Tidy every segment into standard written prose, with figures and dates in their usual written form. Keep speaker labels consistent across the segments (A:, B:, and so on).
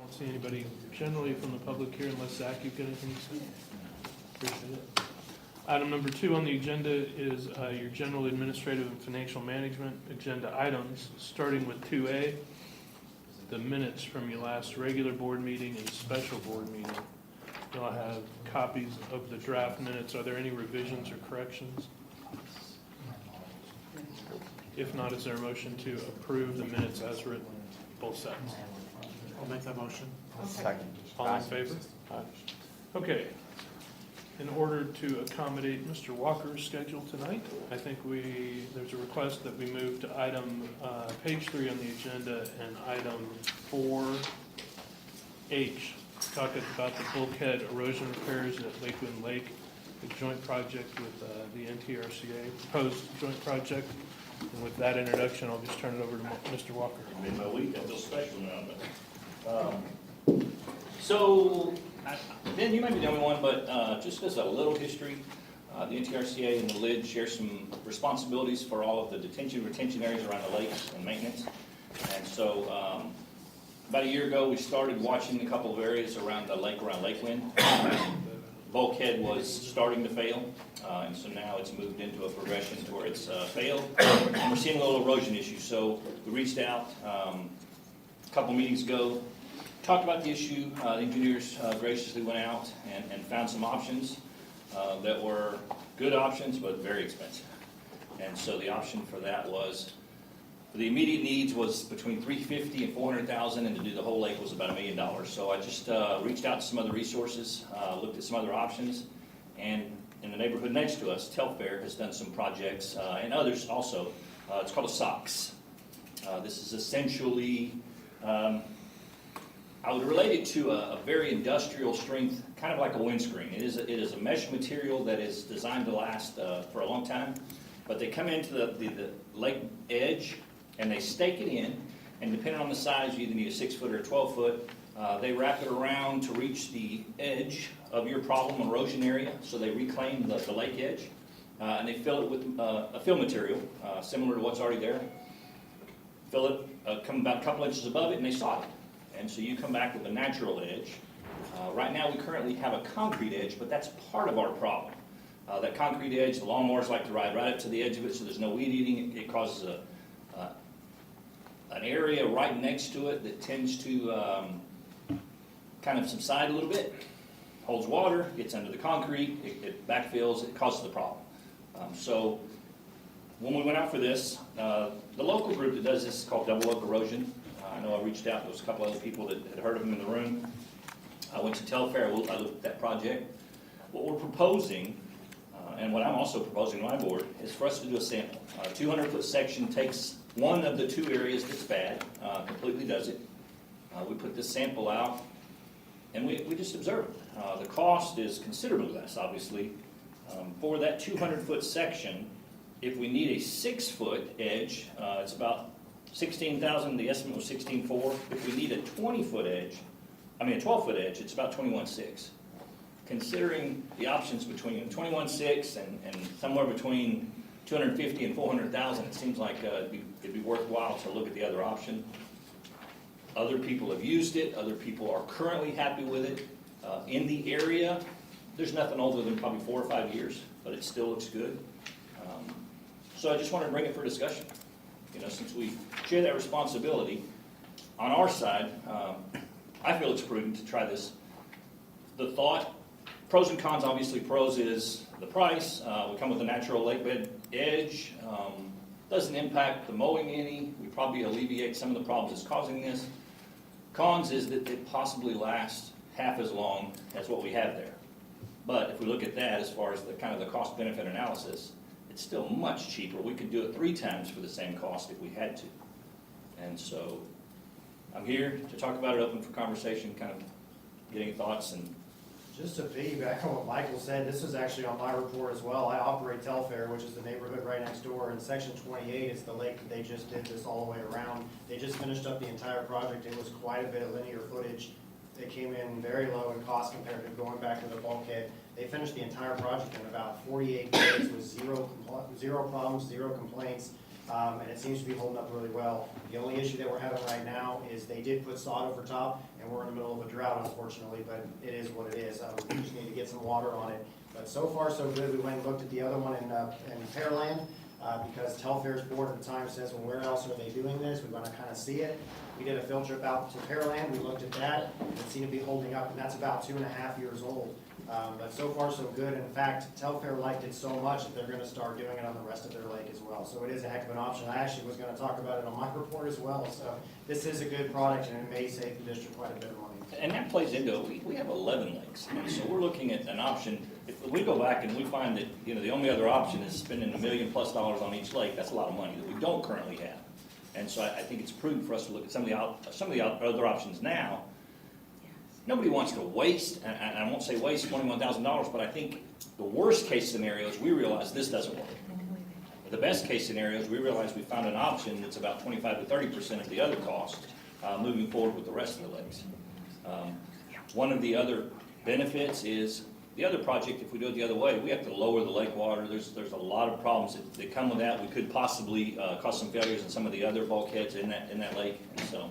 A: don't see anybody generally from the public here unless Zach, you've got anything to say? Appreciate it. Item number 2 on the agenda is your general administrative and financial management agenda items, starting with 2A, the minutes from your last regular board meeting and special board meeting. You'll have copies of the draft minutes. Are there any revisions or corrections? If not, is there a motion to approve the minutes as written, both sets?
B: I'll make that motion.
C: Second.
A: All in favor? Aye. Okay. In order to accommodate Mr. Walker's schedule tonight, I think there's a request that we move to item page 3 on the agenda and item 4H, talking about the bulkhead erosion repairs at Lakeland Lake, the joint project with the NTRCA, proposed joint project. And with that introduction, I'll just turn it over to Mr. Walker.
D: Made my week, I feel special now. But, so, Ben, you might be the only one, but just as a little history, the NTRCA and the LID share some responsibilities for all of the detention retention areas around the lakes and maintenance. And so, about a year ago, we started watching a couple of areas around the lake, around Lakeland. Bulkhead was starting to fail, and so now it's moved into a progression to where it's failed. And we're seeing a little erosion issue. So we reached out a couple meetings ago, talked about the issue. The engineers graciously went out and found some options that were good options, but very expensive. And so the option for that was, for the immediate needs was between $350,000 and $400,000, and to do the whole lake was about $1 million. So I just reached out to some other resources, looked at some other options, and in the neighborhood next to us, Telfair has done some projects, and others also. It's called a SOX. This is essentially, I would relate it to a very industrial strength, kind of like a windscreen. It is a mesh material that is designed to last for a long time, but they come into the lake edge and they stake it in, and depending on the size, you either need a 6-foot or a 12-foot. They wrap it around to reach the edge of your problem erosion area, so they reclaim the lake edge, and they fill it with a fill material similar to what's already there. Fill it, come about a couple inches above it, and they sod it. And so you come back with a natural edge. Right now we currently have a concrete edge, but that's part of our problem. That concrete edge, the lawnmowers like to ride right up to the edge of it, so there's no weed eating. It causes an area right next to it that tends to kind of subside a little bit, holds water, gets under the concrete, it backfills, it causes the problem. So when we went out for this, the local group that does this is called Double Oak Erosion. I know I reached out, there was a couple other people that had heard of them in the room. I went to Telfair, I looked at that project. What we're proposing, and what I'm also proposing to my board, is for us to do a sample. A 200-foot section takes one of the 2 areas that's bad, completely does it. We put this sample out, and we just observe it. The cost is considerably less, obviously. For that 200-foot section, if we need a 6-foot edge, it's about $16,000. The estimate was $16,400. If we need a 12-foot edge, it's about $21,600. Considering the options between $21,600 and somewhere between $250,000 and $400,000, it seems like it'd be worthwhile to look at the other option. Other people have used it. Other people are currently happy with it. In the area, there's nothing older than probably 4 or 5 years, but it still looks good. So I just wanted to bring it for discussion. You know, since we share that responsibility, on our side, I feel it's prudent to try this. The thought, pros and cons, obviously pros is the price. We come with a natural lake bed edge. Doesn't impact the mowing any. We probably alleviate some of the problems that's causing this. Cons is that it possibly lasts half as long as what we have there. But if we look at that as far as the kind of the cost-benefit analysis, it's still much cheaper. We could do it 3 times for the same cost if we had to. And so I'm here to talk about it, open for conversation, kind of getting thoughts. And
B: Just to piggyback on what Michael said, this was actually on my report as well. I operate Telfair, which is the neighborhood right next door, and section 28 is the lake that they just did this all the way around. They just finished up the entire project. It was quite a bit of linear footage. It came in very low in cost compared to going back to the bulkhead. They finished the entire project in about 48 days with zero problems, 0 complaints. and it seems to be holding up really well. The only issue that we're having right now is they did put sod over top, and we're in the middle of a drought, unfortunately, but it is what it is. We just need to get some water on it. But so far, so good. We went and looked at the other one in Pearland, because Telfair's board at the time says, well, where else are they doing this? We want to kind of see it. We did a field trip out to Pearland. We looked at that. It seemed to be holding up, and that's about 2.5 years old. But so far, so good. In fact, Telfair liked it so much that they're going to start doing it on the rest of their lake as well. So it is a heck of an option. I actually was going to talk about it on my report as well. So this is a good product, and it may save the district quite a bit of money.
D: And that plays into it. We have 11 lakes, and so we're looking at an option. If we go back and we find that, you know, the only other option is spending $1 million+ on each lake, that's a lot of money that we don't currently have. And so I think it's prudent for us to look at some of the other options now. Nobody wants to waste, and I won't say waste $21,000, but I think the worst case scenarios, we realize this doesn't work. The best case scenarios, we realize we found an option that's about 25 to 30% of the other cost moving forward with the rest of the lakes. One of the other benefits is the other project, if we do it the other way, we have to lower the lake water. There's a lot of problems that come with that. We could possibly cause some failures in some of the other bulkheads in that lake. And so,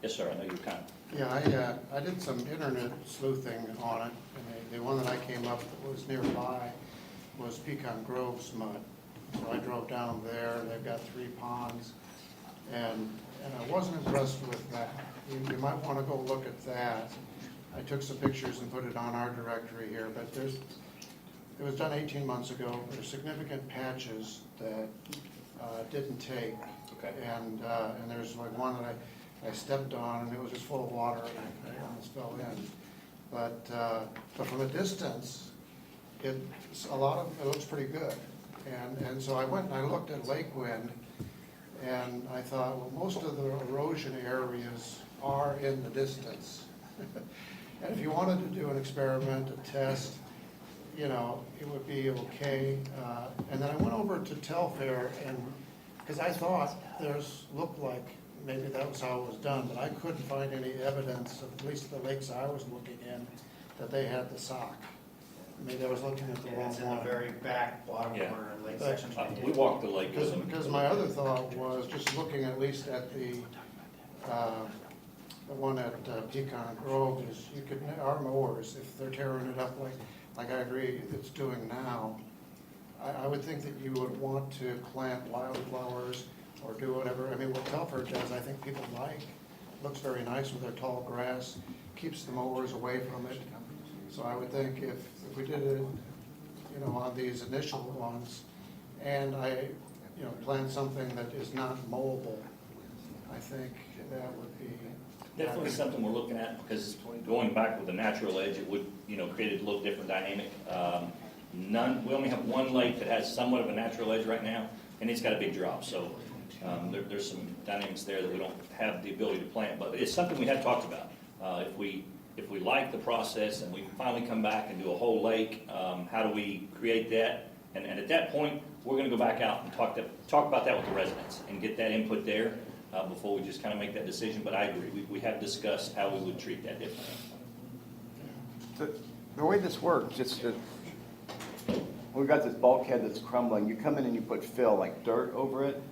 D: yes, sir, I know you're kind of.
C: Yeah, I did some internet sleuthing on it, and the one that I came up that was nearby was Pecan Grove's mud. So I drove down there, they've got 3 ponds, and I wasn't impressed with that. You might want to go look at that. I took some pictures and put it on our directory here, but it was done 18 months ago. There's significant patches that didn't take.
D: Okay.
C: And there's like one that I stepped on, and it was just full of water, and I almost fell in. But from a distance, it looks pretty good. And so I went and I looked at Lake Wind, and I thought, well, most of the erosion areas are in the distance. And if you wanted to do an experiment, a test, you know, it would be okay. And then I went over to Telfair, and because I thought looked like maybe that was how it was done, but I couldn't find any evidence, at least the lakes I was looking in, that they had the sock. Maybe I was looking at the wrong
B: It's in the
C: one.
B: very back bottom corner of Lake Section 28.
D: We walked the lake with them.
C: Because my other thought was just looking at least at the one at Pecan Grove is our mowers, if they're tearing it up like I agree it's doing now, I would think that you would want to plant wildflowers or do whatever. I mean, what Telfair does, I think people like. Looks very nice with their tall grass, keeps the mowers away from it. So I would think if we did it, you know, on these initial ones, and plant something that is not mowable, I think that would be
D: Definitely something we're looking at, because going back with the natural edge, it would, create a little different dynamic. We only have one lake that has somewhat of a natural edge right now, and it's got a big drop. So there's some dynamics there that we don't have the ability to plant, but it's something we have talked about. If we like the process and we finally come back and do a whole lake, how do we create that? And at that point, we're going to go back out and talk about that with the residents and get that input there before we just kind of make that decision. But I agree, we have discussed how we would treat that differently.
E: The way this works, we've got this bulkhead that's crumbling. You come in and you put fill, like dirt over it,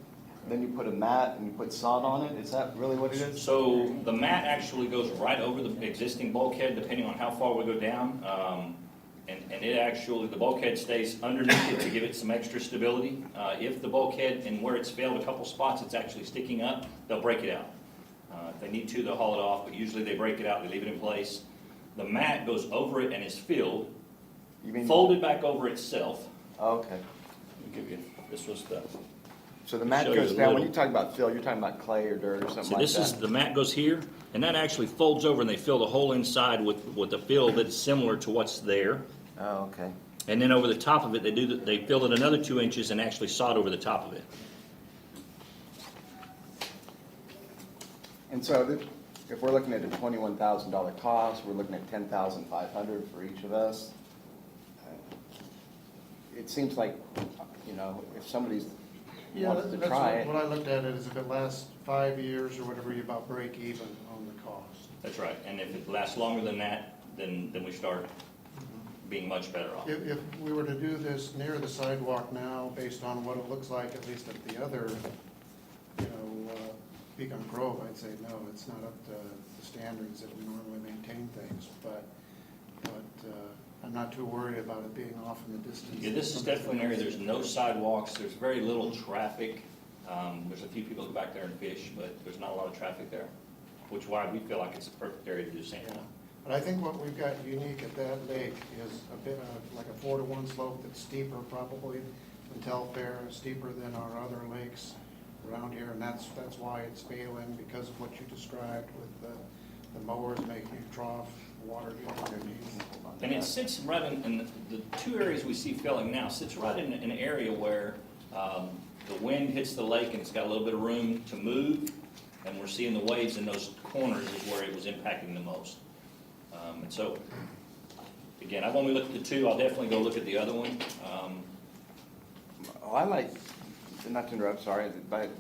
E: then you put a mat and you put sod on it. Is that really what it is?
D: So the mat actually goes right over the existing bulkhead, depending on how far we go down. And it actually, the bulkhead stays underneath it to give it some extra stability. If the bulkhead and where it's failed a couple spots, it's actually sticking up, they'll break it out. If they need to, they'll haul it off, but usually they break it out, they leave it in place. The mat goes over it and is filled, folded back over itself.
E: Oh, okay.
D: I'll give you, this was the.
E: So the mat
D: Show
E: goes
D: you a
E: down. When
D: little.
E: you talk about fill, you're talking about clay or dirt or something
D: So
E: like
D: this
E: that.
D: is, the mat goes here, and that actually folds over and they fill the whole inside with a fill that's similar to what's there.
E: Oh, okay.
D: And then over the top of it, they fill it another 2 inches and actually sod over the top of it.
E: And so if we're looking at a $21,000 cost, we're looking at $10,500 for each of us. It seems like, if somebody's wants to
C: that's
E: try it.
C: what I looked at it is if it lasts 5 years or whatever, you about break even on the cost.
D: That's right. And if it lasts longer than that, then we start being much better off.
C: If we were to do this near the sidewalk now, based on what it looks like, at least at the other, Beacon Grove, I'd say, no, it's not up to the standards that we normally maintain things, but I'm not too worried about it being off in the distance.
D: Yeah, this is definitely an area, there's no sidewalks, there's very little traffic. There's a few people who go back there and fish, but there's not a lot of traffic there, which is why we feel like it's a perfect area to do sand.
C: Yeah. But I think what we've got unique at that lake is a bit of like a 4-to-1 slope that's steeper probably than Telfair, steeper than our other lakes around here, and that's why it's failing, because of what you described with the mowers making it trough, water getting underneath.
D: And it sits right in the two areas we see filling now, sits right in an area where the wind hits the lake and it's got a little bit of room to move, and we're seeing the waves in those corners is where it was impacting the most. And so, again, when we look at the two, I'll definitely go look at the other one.
E: Oh, I like, not to interrupt, sorry, but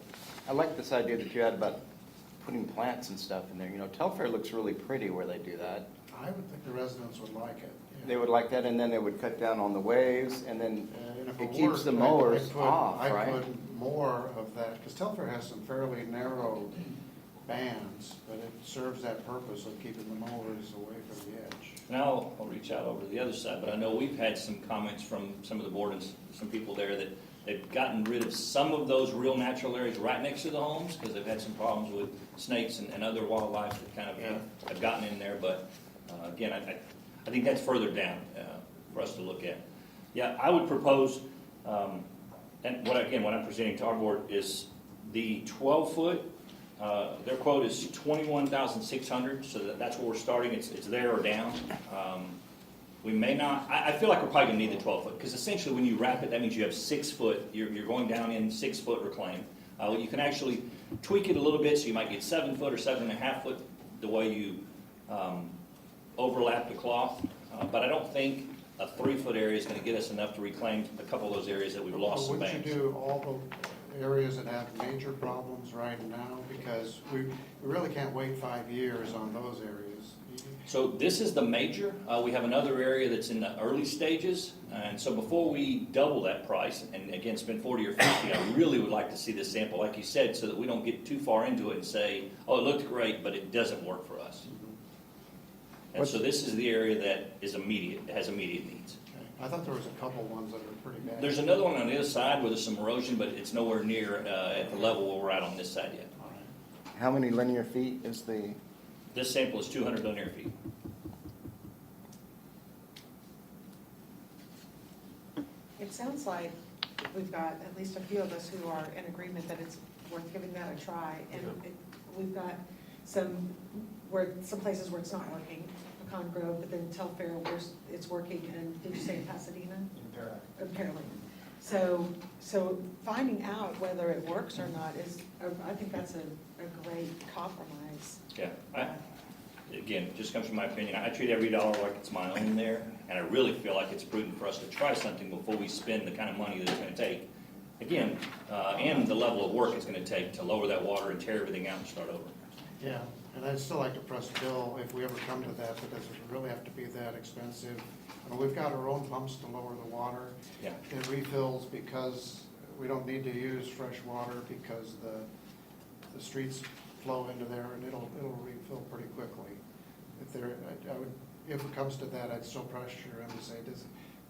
E: I like this idea that you had about putting plants and stuff in there. You know, Telfair looks really pretty where they do that.
C: I would think the residents would like it. Yeah.
E: They would like that, and then they would cut down on the waves, and then
C: And if
E: it
C: it
E: keeps
C: worked,
E: the mowers
C: I'd put-
E: off,
C: I'd
E: right?
C: put more of that, because Telfair has some fairly narrow bands, but it serves that purpose of keeping the mowers away from the edge.
D: Now, I'll reach out over to the other side, but I know we've had some comments from some of the board and some people there that they've gotten rid of some of those real natural areas right next to the homes, because they've had some problems with snakes and other wildlife that kind of have gotten in there, but again, I think that's further down for us to look at. Yeah, I would propose, and what I'm presenting to our board is the 12-foot, their quote is $21,600, so that's where we're starting, it's there or down. We may not, I feel like we're probably gonna need the 12-foot, because essentially when you wrap it, that means you have 6 foot, you're going down in 6 foot reclaim. You can actually tweak it a little bit, so you might get 7 foot or 7.5 foot, the way you overlap the cloth, but I don't think a 3-foot area is gonna get us enough to reclaim a couple of those areas that we've lost some
C: Wouldn't
D: banks.
C: you do all the areas that have major problems right now? Because we really can't wait 5 years on those areas.
D: So this is the major. We have another area that's in the early stages, and so before we double that price, and again, spend 40 or 50, I really would like to see this sample, like you said, so that we don't get too far into it and say, oh, it looked great, but it doesn't work for us. And so this is the area that is immediate, that has immediate needs.
C: Okay. I thought there was a couple ones that are pretty bad.
D: There's another one on the other side where there's some erosion, but it's nowhere near at the level where we're at on this side yet.
C: All right.
E: How many linear feet is the,
D: This sample is 200 linear feet.
F: It sounds like we've got at least a few of us who are in agreement that it's worth giving that a try. And we've got some places where it's not working, Pecan Grove, but then Telfair where it's working, and did you say in Pasadena? In Pearland. So finding out whether it works or not is, I think that's a great compromise.
D: Yeah, again, just comes from my opinion. I treat every dollar like it's my own there, and I really feel like it's prudent for us to try something before we spend the kind of money that it's gonna take. Again, and the level of work it's gonna take to lower that water and tear everything out and start over.
C: Yeah, and I'd still like to press Bill if we ever come to that, but does it really have to be that expensive? I mean, we've got our own pumps to lower the water.
D: Yeah.
C: It refills because we don't need to use fresh water because the streets flow into there and it'll refill pretty quickly. If it comes to that, I'd still pressure him to say,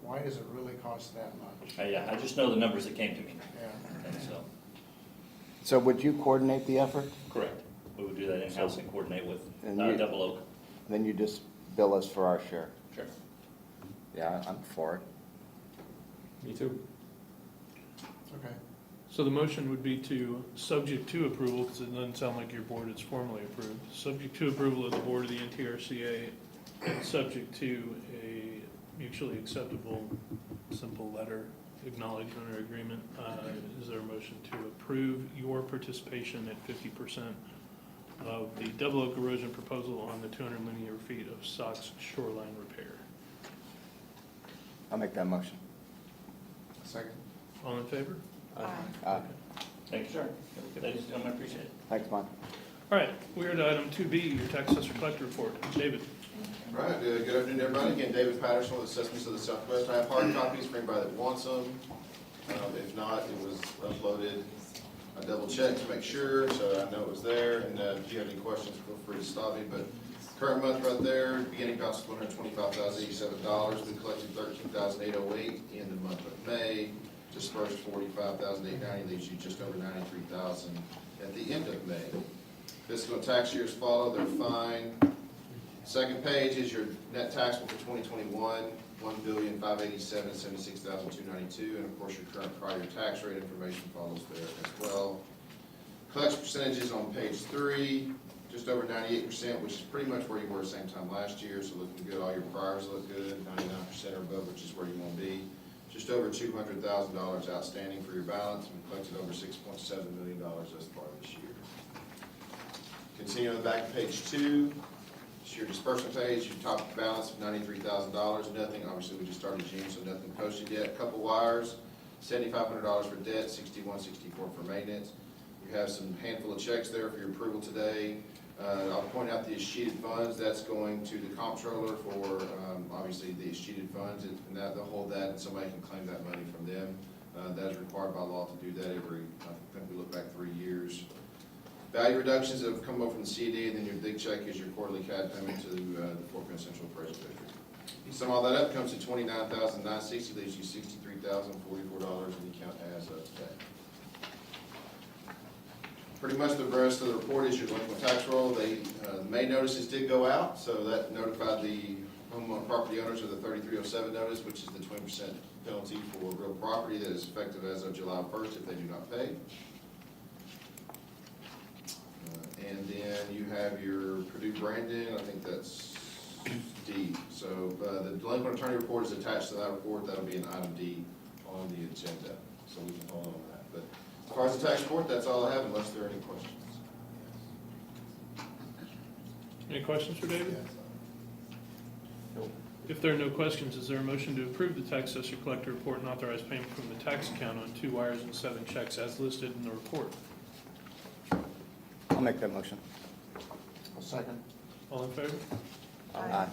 C: why does it really cost that much?
D: Yeah, I just know the numbers that came to me,
C: Yeah.
D: and so,
E: so would you coordinate the effort?
D: correct. We would do that in-house and coordinate with
E: And you-
D: Double Oak.
E: Then you just bill us for our share.
D: Sure.
E: Yeah, I'm for it.
A: Me too.
C: Okay.
A: So the motion would be to, subject to approval, because it doesn't sound like your board is formally approved, subject to approval of the board of the NTRCA, and subject to a mutually acceptable, simple letter, acknowledgement or agreement, is there a motion to approve your participation at 50% of the Double Oak erosion proposal on the 200 linear feet of SOX shoreline repair?
E: I'll make that motion.
C: Second.
A: All in favor?
E: Aye.
D: Thank you, sir. Ladies and gentlemen, I appreciate it.
E: Thanks, Mike.
A: All right, we are to item 2B, your tax assessor collector report. David?
G: Right, good afternoon, everybody. Again, David Patterson with Assessments of the Southwest. I have hard copies for anybody that wants them. If not, it was uploaded. I double checked to make sure, so I know it was there. And if you have any questions, feel free to stop me. But current month right there, beginning balance is $125,087. We collected $13,808 in the month of May. Dispersed $45,890, leaves you just over $93,000 at the end of May. Fiscal tax years follow, they're fine. Second page is your net taxable for 2021, $1,587,76,292, and of course your current prior tax rate information follows there as well. Collection percentages on page 3, just over 98%, which is pretty much where you were same time last year, so looking good. All your priors look good, 99% or above, which is where you want to be. Just over $200,000 outstanding for your balance. We collected over $6.7 million thus far this year. Continue on the back of page 2. It's your disbursement page. Your top balance of $93,000. Nothing, obviously we just started June, so nothing posted yet. A couple wires, $7,500 for debt, $61.64 for maintenance. You have some handful of checks there for your approval today. I'll point out the escheated funds. That's going to the comptroller for obviously the escheated funds, and that they'll hold that, and somebody can claim that money from them. That is required by law to do that every. I think we look back 3 years. Value reductions that have come over from the CD, and then your big check is your quarterly CAD payment to the Fort Bend Central Appraisal District. You sum all that up, comes to $29,960, leaves you $63,044 in the account as of today. Pretty much the rest of the report is your delinquent tax roll. The May notices did go out, so that notified the homeowner property owners of the 3307 notice, which is the 20% penalty for real property that is effective as of July 1st if they do not pay. And then you have your Purdue Brandon, I think that's D. So the delinquent attorney report is attached to that report. That'll be an item D on the agenda, so we can hold on to that. But as far as the tax report, that's all I have unless there are any questions.
A: Any questions for David? If there are no questions, is there a motion to approve the tax assessor collector report and authorize payment from the tax account on 2 wires and 7 checks as listed in the report?
E: I'll make that motion.
C: A second.
A: All in favor?
F: Aye.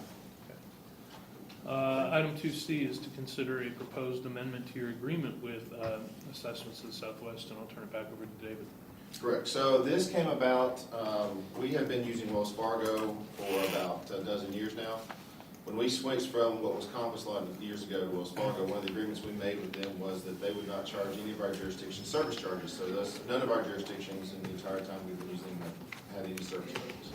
A: Item 2C is to consider a proposed amendment to your agreement with Assessments of the Southwest, and I'll turn it back over to David.
G: Correct. So this came about, we have been using Wells Fargo for about a dozen years now. When we switched from what was Compass a lot of years ago to Wells Fargo, one of the agreements we made with them was that they would not charge any of our jurisdictions service charges. So none of our jurisdictions in the entire time we've been using them had any service charges.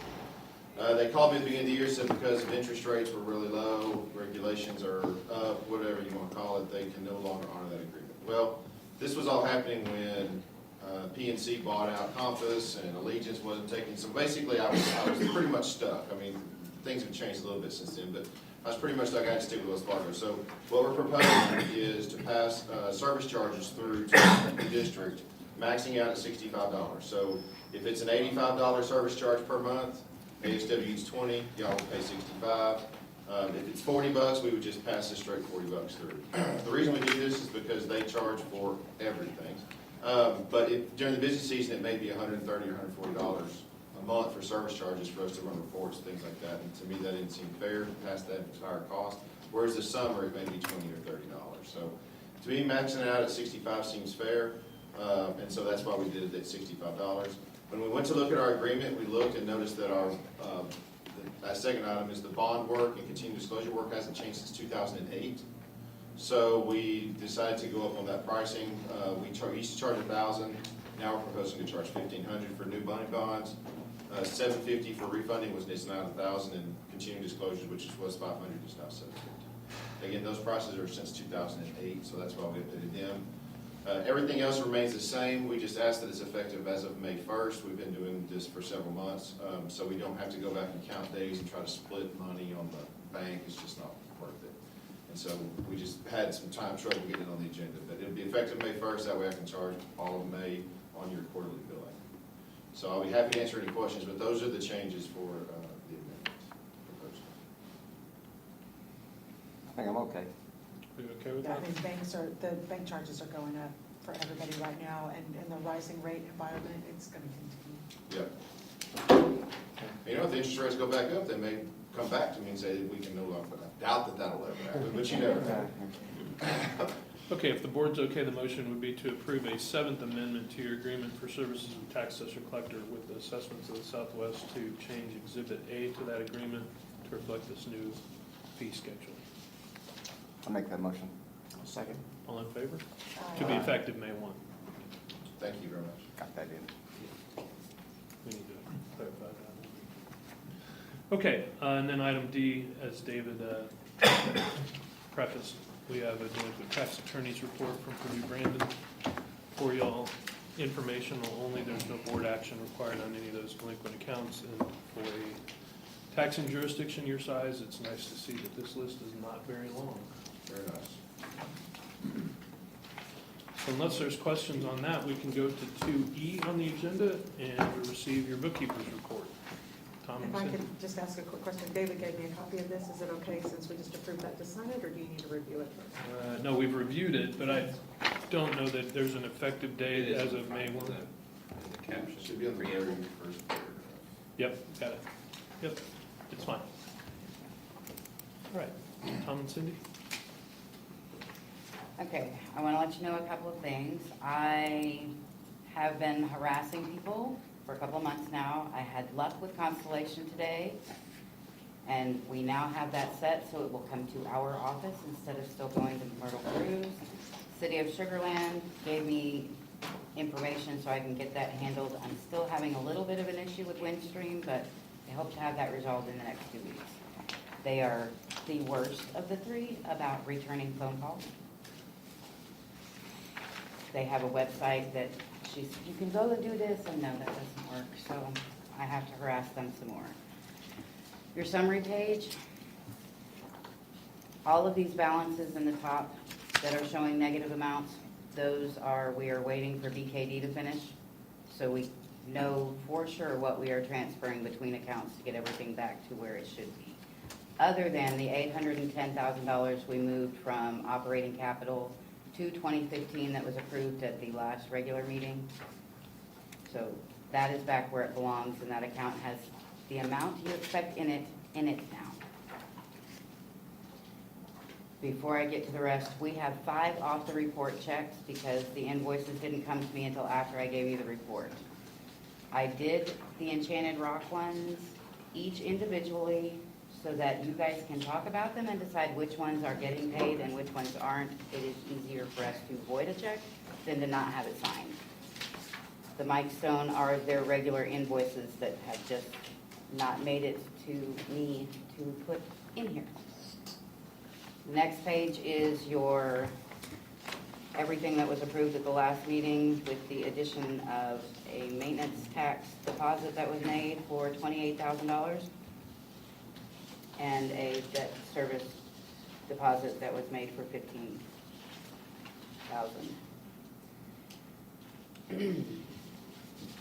G: They called me at the beginning of the year and said because of interest rates were really low, regulations are up, whatever you want to call it, they can no longer honor that agreement. Well, this was all happening when PNC bought out Compass and Allegiance wasn't taking, so basically I was pretty much stuck. I mean, things have changed a little bit since then, but I was pretty much stuck. I had to stick with Wells Fargo. So what we're proposing is to pass service charges through to the district, maxing out at $65. So if it's an $85 service charge per month, ASW eats 20, y'all will pay 65. If it's $40, we would just pass this straight $40 through. The reason we do this is because they charge for everything. But during the busy season, it may be $130 or $140 a month for service charges for us to run reports, things like that. And to me, that didn't seem fair to pass that entire cost. Whereas this summer, it may be $20 or $30. So to me, maxing it out at 65 seems fair. And so that's why we did it at $65. When we went to look at our agreement, we looked and noticed that our that second item is the bond work and continued disclosure work hasn't changed since 2008. So we decided to go up on that pricing. We used to charge $1,000. Now we're proposing to charge $1,500 for new money bonds. $750 for refunding it's now $1,000, and continuing disclosures, which was $500, is now $750. Again, those prices are since 2008, so that's why we updated them. Everything else remains the same. We just asked that it's effective as of May 1st. We've been doing this for several months, so we don't have to go back and count days and try to split money on the bank. It's just not worth it. And so we just had some trouble getting it on the agenda. But it'll be effective May 1st. That way I can charge all of May on your quarterly billing. So I'll be happy to answer any questions, but those are the changes for the amendment proposed.
E: I think I'm okay.
A: Are you okay with
F: Yeah, I
A: that?
F: mean, the bank charges are going up for everybody right now, and in the rising rate environment, it's gonna continue.
G: Yep. You know, if the interest rates go back up, they may come back to me and say that we can no longer, I doubt that that'll ever happen, but you never know.
A: Okay, if the board's okay, the motion would be to approve a seventh amendment to your agreement for services of tax assessor collector with the assessments of the Southwest to change Exhibit A to that agreement to reflect this new fee schedule.
E: I'll make that motion. Second.
A: All in favor? To be effective May 1.
G: Thank you very much.
E: Got that in.
A: We need to clarify that. Okay, and then item D, as David prefaced, we have a delinquent tax attorney's report from Purdue Brandon. For y'all, informational only, there's no board action required on any of those delinquent accounts. And for a taxing jurisdiction your size, it's nice to see that this list is not very long.
G: Very nice.
A: So unless there's questions on that, we can go to 2E on the agenda and receive your bookkeeper's report. Tom and
F: If I
A: Cindy.
F: could just ask a quick question. David gave me a copy of this. Is it okay since we just approved that to sign it, or do you need to review it first?
A: No, we've reviewed it, but I don't know that there's an effective date as of May 1.
G: The caption should be on the very first paragraph.
A: Yep, got it. Yep, it's fine. All right, Tom and Cindy?
H: Okay, I want to let you know a couple of things. I have been harassing people for a couple of months now. I had luck with Constellation today, and we now have that set, so it will come to our office instead of still going to Myrtle Cruise. City of Sugar Land gave me information so I can get that handled. I'm still having a little bit of an issue with Windstream, but I hope to have that resolved in the next 2 weeks. They are the worst of the three about returning phone calls. They have a website that you can go and do this, and no, that doesn't work, so I have to harass them some more. Your summary page, all of these balances in the top that are showing negative amounts, we are waiting for BKD to finish, so we know for sure what we are transferring between accounts to get everything back to where it should be. Other than the $810,000 we moved from operating capital to 2015 that was approved at the last regular meeting. So that is back where it belongs, and that account has the amount you expect in it now. Before I get to the rest, we have 5 off the report checks because the invoices didn't come to me until after I gave you the report. I did the Enchanted Rock ones each individually so that you guys can talk about them and decide which ones are getting paid and which ones aren't. It is easier for us to void a check than to not have it signed. The Mike Stone are their regular invoices that have just not made it to me to put in here. Next page is your, everything that was approved at the last meeting with the addition of a maintenance tax deposit that was made for $28,000 and a debt service deposit that was made for $15,000.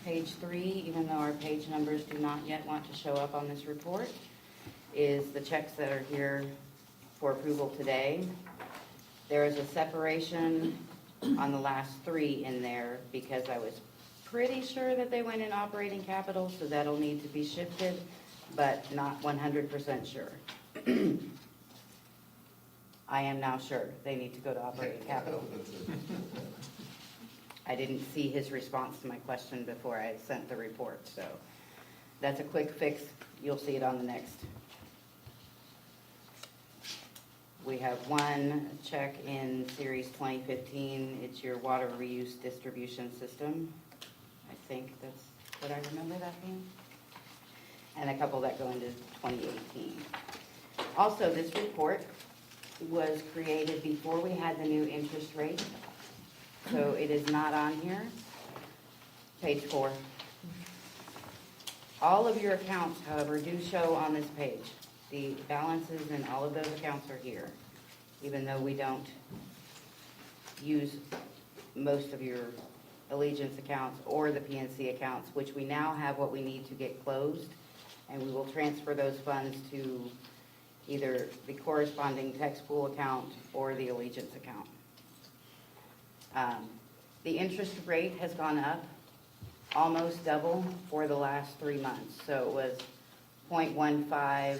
H: Page 3, even though our page numbers do not yet want to show up on this report, is the checks that are here for approval today. There is a separation on the last 3 in there because I was pretty sure that they went in operating capital, so that'll need to be shifted, but not 100% sure. I am now sure they need to go to operating capital. I didn't see his response to my question before I sent the report, so that's a quick fix. You'll see it on the next. We have 1 check in Series 2015. It's your water reuse distribution system. I think that's what I remember that being. And a couple that go into 2018. Also, this report was created before we had the new interest rate, so it is not on here. Page 4. All of your accounts, however, do show on this page. The balances in all of those accounts are here, even though we don't use most of your Allegiance accounts or the PNC accounts, which we now have what we need to get closed, and we will transfer those funds to either the corresponding tax pool account or the Allegiance account. The interest rate has gone up almost double for the last 3 months. So it was 0.15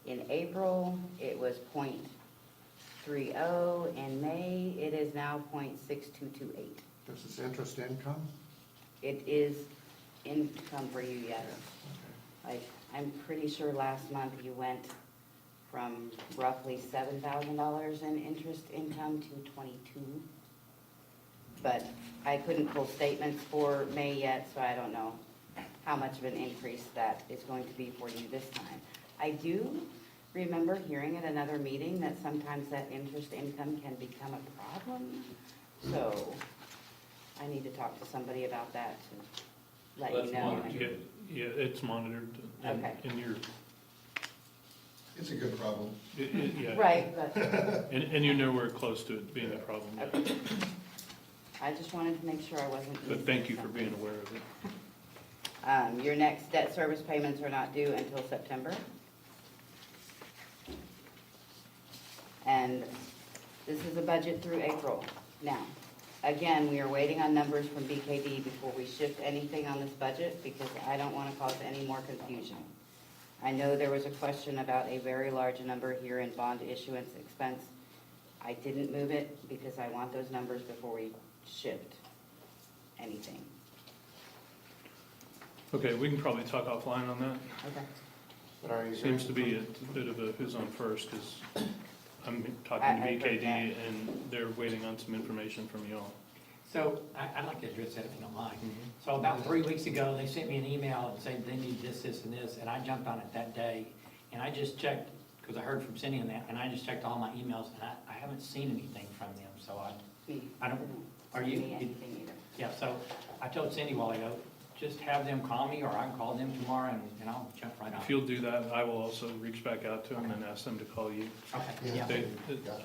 H: In April, it was 0.30. In May, it is now 0.6228.
C: This is interest income?
H: It is income for you, yes. Like, I'm pretty sure last month you went from roughly $7,000 in interest income to 22. But I couldn't pull statements for May yet, so I don't know how much of an increase that is going to be for you this time. I do remember hearing at another meeting that sometimes that interest income can become a problem. So I need to talk to somebody about that to let
D: Well,
H: you
D: that's
H: know.
D: monitored.
A: Yeah, it's monitored, and,
H: Okay.
A: and you're,
G: It's a good problem.
A: yeah.
H: Right, but,
A: And you're nowhere close to it being a problem,
H: okay. I just wanted to make sure I wasn't.
A: but thank you for
H: missing
A: being aware of it.
H: something. Your next debt service payments are not due until September. And this is a budget through April. Now, again, we are waiting on numbers from BKD before we shift anything on this budget because I don't want to cause any more confusion. I know there was a question about a very large number here in bond issuance expense. I didn't move it because I want those numbers before we shift anything.
A: Okay, we can probably talk offline on that.
H: Okay.
C: But are you
A: Seems to
C: hearing
A: be a bit of a who's on first, because I'm talking to
H: I heard
A: BKD,
H: that.
A: and they're waiting on some information from y'all.
I: So I'd like to address that if you don't mind. So about 3 weeks ago, they sent me an email and said they need this, this, and this, and I jumped on it that day. And I just checked, because I heard from Cindy on that, and I just checked all my emails, and I haven't seen anything from them, so I don't, are you?
H: See anything either.
I: Yeah, so I told Cindy a while ago, just have them call me, or I can call them tomorrow, and I'll jump right on.
A: If you'll do that, I will also reach back out to them and ask them to call you.
I: Okay, yeah.
A: They,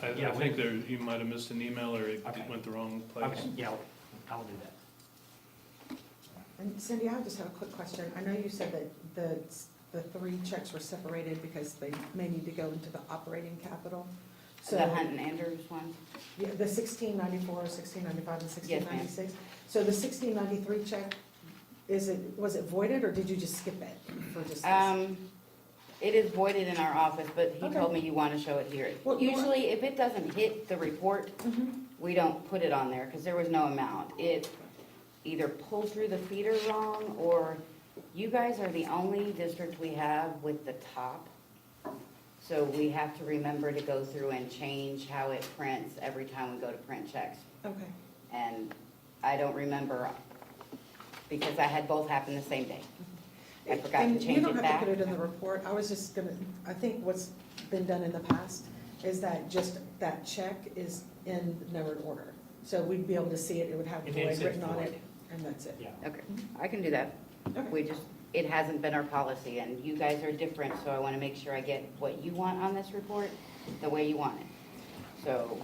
A: I
I: Yeah,
A: think there, you might have missed an email, or it
I: Okay.
A: went the wrong place.
I: Okay, yeah, I'll do that.
F: And Cindy, I just have a quick question. I know you said that the 3 checks were separated because they may need to go into the operating capital. So
H: The Hunt and Andrews one?
F: yeah, the 1694, 1695, and
H: Yes, ma'am.
F: 1696. So the 1693 check, was it voided, or did you just skip it for just this?
H: It is voided in our office, but he
F: Okay.
H: told me you want to show it here.
F: Well, you
H: Usually, if it doesn't hit the report,
F: Mhm.
H: we don't put it on there, because there was no amount. It either pulled through the feeder wrong, or you guys are the only district we have with the top. So we have to remember to go through and change how it prints every time we go to print checks.
F: Okay.
H: And I don't remember, because I had both happen the same day. I forgot to
F: And
H: change
F: you don't
H: it
F: have
H: back.
F: to put it in the report. I was just gonna, I think what's been done in the past is that just that check is in numbered order. So we'd be able to see it, it would have
I: It
F: void
I: says
F: written on
I: void.
F: it, and that's it.
I: Yeah.
H: Okay, I can do that.
F: Okay.
H: We just, it hasn't been our policy, and you guys are different, so I want to make sure I get what you want on this report, the way you want it. So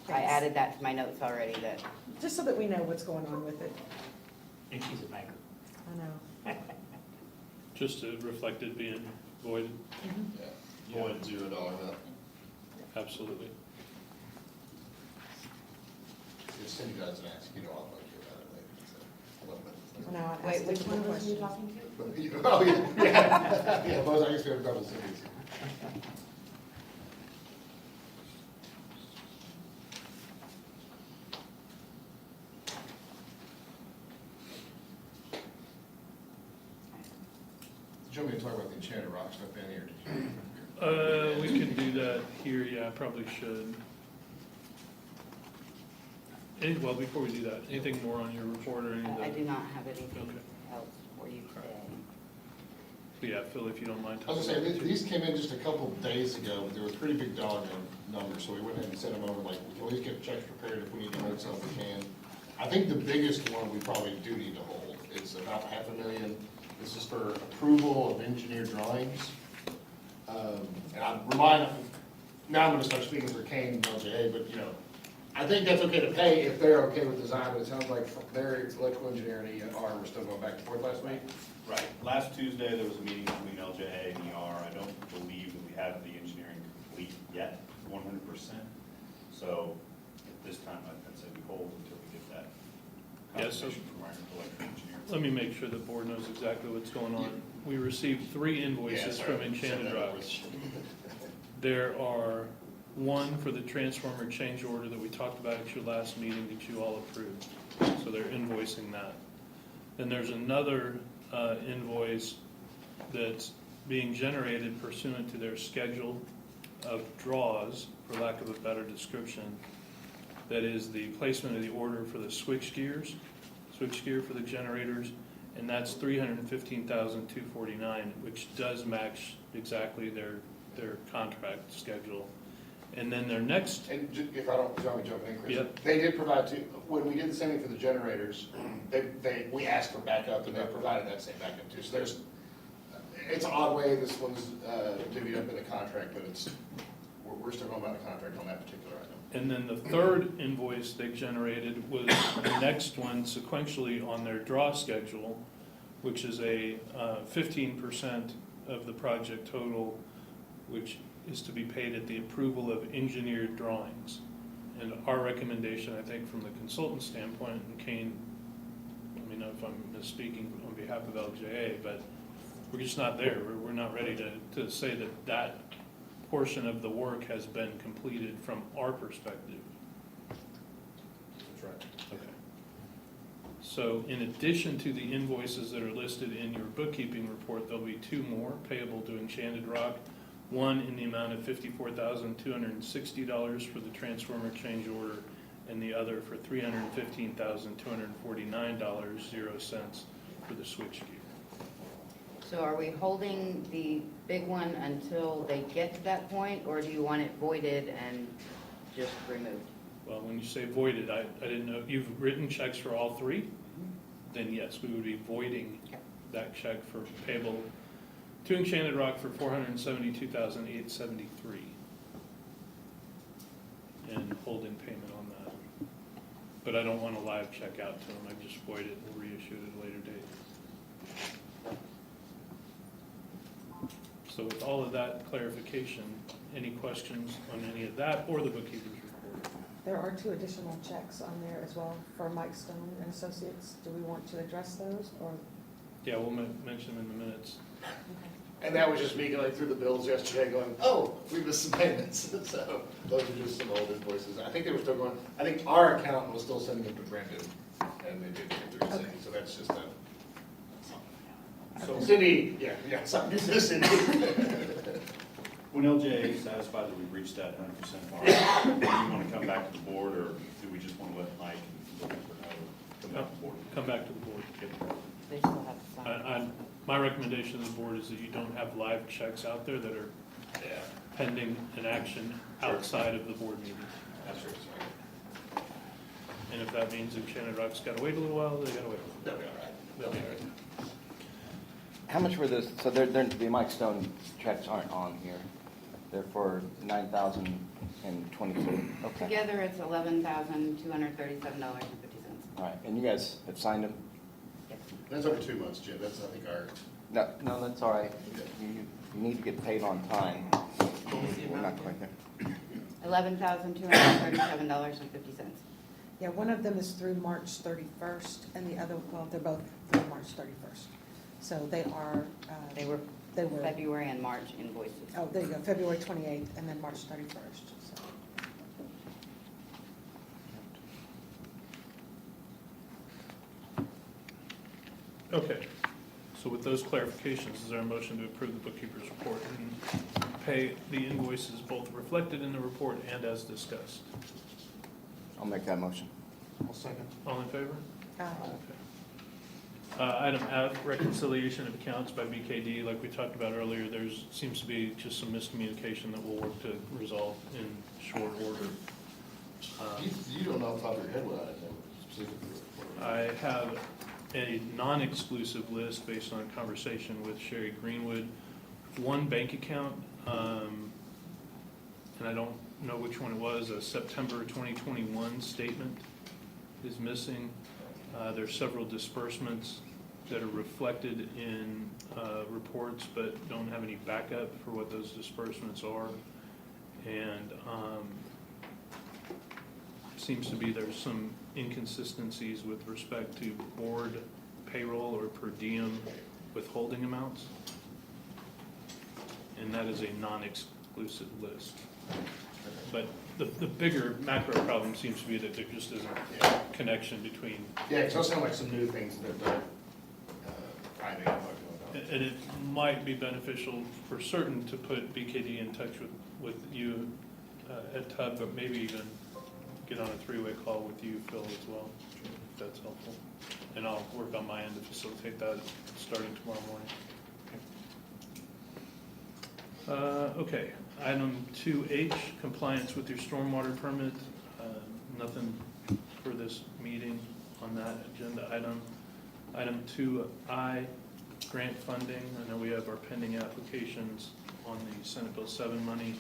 H: I
F: Thanks.
H: added that to my notes already, that,
F: Just so that we know what's going on with it.
I: And she's a banker.
F: I know.
A: Just to reflect it being voided,
G: Yeah, void $0 amount.
A: absolutely.
G: If Cindy doesn't ask, you know, I'll talk to you about it later.
F: So now I
H: wait,
F: asked
H: which
F: different
H: one was you
F: questions.
H: talking to?
G: Oh, yeah, yeah, those, I guess we have a couple of cities. Did you want me to talk about the Enchanted Rock stuff in here?
A: We can do that here, yeah, I probably should. Well, before we do that, anything more on your report or any of
H: I
A: the?
H: do not have anything
A: Okay.
H: else for you today.
A: Yeah, Phil, if you don't mind.
G: I was gonna say, these came in just a couple of days ago, but they were pretty big dollar numbers, so we went ahead and sent them over, like, we can always get checks prepared if we need to hold something, we can. I think the biggest one we probably do need to hold, it's about $500,000. This is for approval of engineered drawings. And I remind, now I'm gonna start speaking for Kane and LJA, but, you know, I think that's okay to pay if they're okay with design, but it sounds like their electrical engineer and ER were still going back and forth last week.
J: Right. Last Tuesday, there was a meeting between LJA and ER. I don't believe that we have the engineering complete yet, 100%. So at this time, I'd say we hold until we get that
A: Yeah, so-
J: confirmation from our electrical engineer.
A: Let me make sure the board knows exactly what's going on. we received 3 invoices from Enchanted Rock. There are one for the transformer change order that we talked about at your last meeting that you all approved. So they're invoicing that. Then there's another invoice that's being generated pursuant to their schedule of draws, for lack of a better description. That is the placement of the order for the switchgear for the generators, and that's $315,249, which does match exactly their contract schedule. And then their next,
K: And if I don't, jump in, Chris.
A: Yep.
K: They did provide when we did the same thing for the generators, we asked for backup and they provided that same backup too. So it's an odd way this one's divvied up in the contract, but we're still going by the contract on that particular item.
A: and then the third invoice they generated was the next one sequentially on their draw schedule, which is a 15% of the project total, which is to be paid at the approval of engineered drawings. And our recommendation, I think, from the consultant standpoint, and Kane, let me know if I'm misspeaking on behalf of LJA, but we're just not there. We're not ready to say that that portion of the work has been completed from our perspective.
K: That's right.
A: Okay. So in addition to the invoices that are listed in your bookkeeping report, there'll be 2 more payable to Enchanted Rock. One in the amount of $54,260 for the transformer change order, and the other for $315,249.00 for the switchgear.
H: So are we holding the big one until they get to that point, or do you want it voided and just removed?
A: Well, when you say voided, I didn't know, you've written checks for all 3? Then yes, we would be voiding that check for payable to Enchanted Rock for $472,873 and holding payment on that. But I don't want a live check out to them. I just void it and reissue it at a later date. So with all of that clarification, any questions on any of that or the bookkeeper's report?
F: There are 2 additional checks on there as well for Mike Stone and Associates. Do we want to address those, or?
A: Yeah, we'll mention them in the minutes.
F: Okay.
K: And that was just me going through the bills yesterday going, oh, we missed some payments. So those are just some old invoices. I think they were still going, I think our accountant was still sending them to Brendan, and they didn't get through Cindy. So that's just
J: So
K: Cindy, yeah, sorry, this is Cindy.
J: when LJA is satisfied that we've reached that 100% mark, do you want to come back to the board, or do we just want to let Mike and the board know, come back to the board?
A: Come back to the board.
H: They still have to sign.
A: My recommendation to the board is that you don't have live checks out there that are pending an action outside of the board meeting.
K: That's right.
A: And if that means Enchanted Rock's gotta wait a little while, they gotta wait.
K: They'll be all right.
A: They'll be all right.
E: How much were this, so the Mike Stone checks aren't on here. They're for $9,022. Okay.
H: Together, it's $11,237.50.
E: All right, and you guys have signed them?
K: That's over 2 months, Jim. That's, I think, our,
E: No, that's all right. You need to get paid on time. We're not quite there.
H: $11,237.50.
F: Yeah, one of them is through March 31st, and the other, well, they're both through March 31st. So they are.
H: They were
F: They were,
H: February and March invoices.
F: oh, there you go, February 28th and then March 31st, so.
A: Okay, so with those clarifications, is there a motion to approve the bookkeeper's report and pay the invoices both reflected in the report and as discussed?
E: I'll make that motion.
C: I'll second.
A: All in favor?
F: Uh,
A: Okay. Item F, reconciliation of accounts by BKD. Like we talked about earlier, there's, seems to be just some miscommunication that we'll work to resolve in short order.
K: you don't know off the top of your head what I know specifically.
A: I have a non-exclusive list based on a conversation with Sherry Greenwood. One bank account, and I don't know which one it was, a September 2021 statement is missing. There's several disbursements that are reflected in reports but don't have any backup for what those disbursements are. And seems to be there's some inconsistencies with respect to board payroll or per diem withholding amounts. And that is a non-exclusive list. But the bigger macro problem seems to be that there just isn't a connection between,
K: Yeah, because those sound like some new things that they're finding out about.
A: and it might be beneficial for certain to put BKD in touch with you at TUB, but maybe even get on a three-way call with you, Phil, as well, if that's helpful. And I'll work on my end to facilitate that starting tomorrow morning. Okay, item 2H, compliance with your stormwater permit. Nothing for this meeting on that agenda item. Item 2I, grant funding. I know we have our pending applications on the Senate Bill 7 money.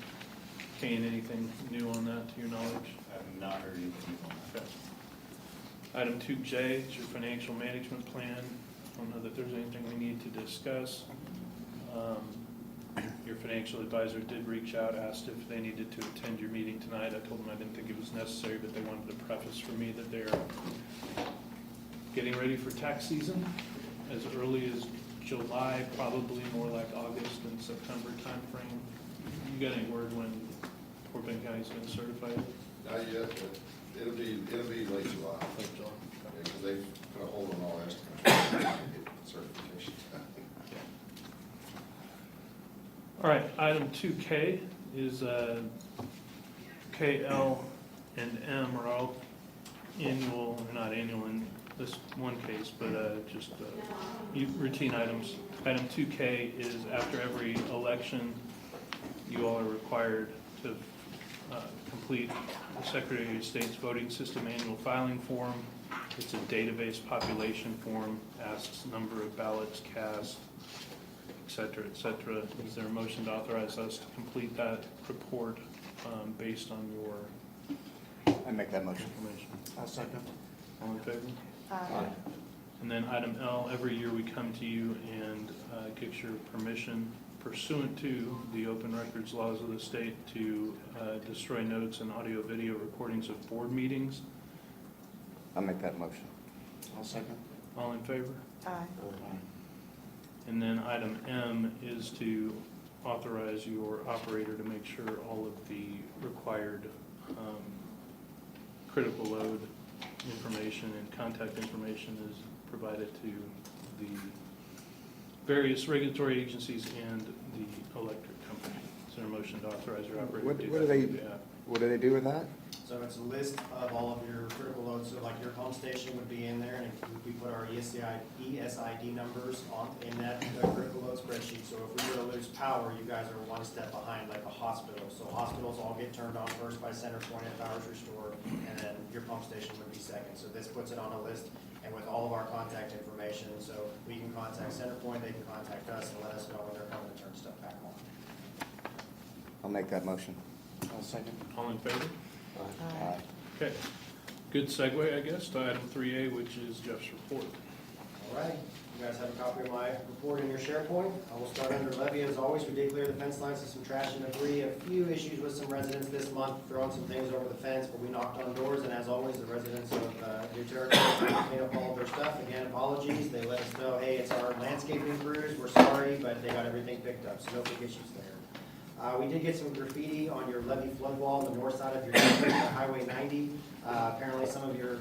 A: Kane, anything new on that to your knowledge?
J: I have not heard anything on that.
A: Okay. Item 2J is your financial management plan. I don't know that there's anything we need to discuss. Your financial advisor did reach out, asked if they needed to attend your meeting tonight. I told them I didn't think it was necessary, but they wanted to preface for me that they're getting ready for tax season as early as July, probably more like August and September timeframe. You got any word when Fort Bend County's been certified?
G: Not yet, but it'll be late July.
A: Late July.
G: Because they've put a hold on all estimates to get certification.
A: All right, item 2K is KL and M are all annual, or not annual in this one case, but just routine items. Item 2K is after every election, you all are required to complete the Secretary of State's voting system annual filing form. It's a database population form, asks number of ballots cast, et cetera, et cetera. Is there a motion to authorize us to complete that report based on your
E: I make that motion.
A: information?
C: I'll second.
A: All in favor?
F: Aye.
A: And then item L, every year we come to you and get your permission pursuant to the open records laws of the state to destroy notes and audio video recordings of board meetings.
E: I make that motion.
C: I'll second.
A: All in favor?
F: Aye.
A: And then item M is to authorize your operator to make sure all of the required critical load information and contact information is provided to the various regulatory agencies and the electric company. Is there a motion to authorize your operator to do
E: What
A: that?
E: do they, what do they do with that?
B: So it's a list of all of your critical loads, so like your pump station would be in there, and we put our ESID numbers in that critical load spreadsheet. So if we were to lose power, you guys are one step behind, like a hospital. So hospitals all get turned on first by CenterPoint if power's restored, and then your pump station would be second. So this puts it on a list, and with all of our contact information, so we can contact CenterPoint, they can contact us and let us know when they're coming to turn stuff back on.
E: I'll make that motion.
C: I'll second.
A: All in favor?
E: Aye.
A: Okay. Good segue, I guess, to item 3A, which is Jeff's report.
B: All right, you guys have a copy of my report in your SharePoint. I will start under levy as always. We did clear the fence lines and some trash and debris. A few issues with some residents this month, throwing some things over the fence, but we knocked on doors, and as always, the residents of New Territory clean up all of their stuff. Again, apologies. They let us know, hey, it's our landscaping crews, we're sorry, but they got everything picked up, so no big issues there. We did get some graffiti on your levee flood wall on the north side of your district, Highway 90. Apparently some of your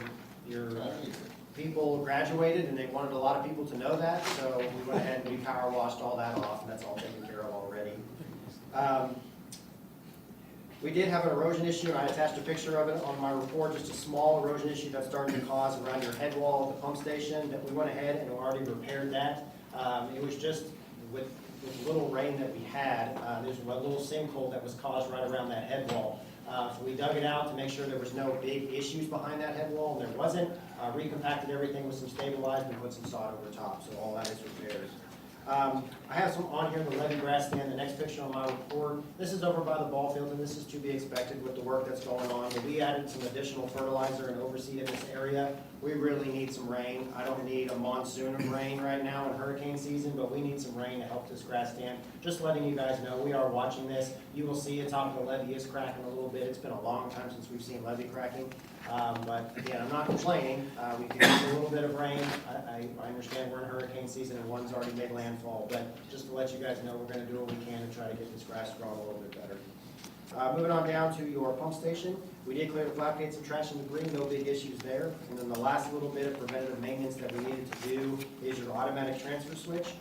B: people graduated and they wanted a lot of people to know that, so we went ahead and we power washed all that off, and that's all taken care of already. We did have an erosion issue, and I attached a picture of it on my report, just a small erosion issue that's starting to cause around your head wall of the pump station, that we went ahead and already repaired that. It was just with little rain that we had, there's a little sinkhole that was caused right around that head wall. So we dug it out to make sure there was no big issues behind that head wall, and there wasn't. Recompacted everything with some stabilized and put some sod over top, so all that is repaired. I have some on here, the levee grass stand, the next picture on my report. This is over by the ball field, and this is to be expected with the work that's going on. But we added some additional fertilizer and overseed in this area. We really need some rain. I don't need a monsoon of rain right now in hurricane season, but we need some rain to help this grass stand. Just letting you guys know, we are watching this. You will see the top of the levee is cracking a little bit. It's been a long time since we've seen levee cracking. But again, I'm not complaining. We could use a little bit of rain. I understand we're in hurricane season and one's already made landfall, but just to let you guys know, we're gonna do what we can to try to get this grass growing a little bit better. Moving on down to your pump station, we did clear the floodgates of trash and debris, no big issues there. And then the last little bit of preventative maintenance that we needed to do is your automatic transfer switch.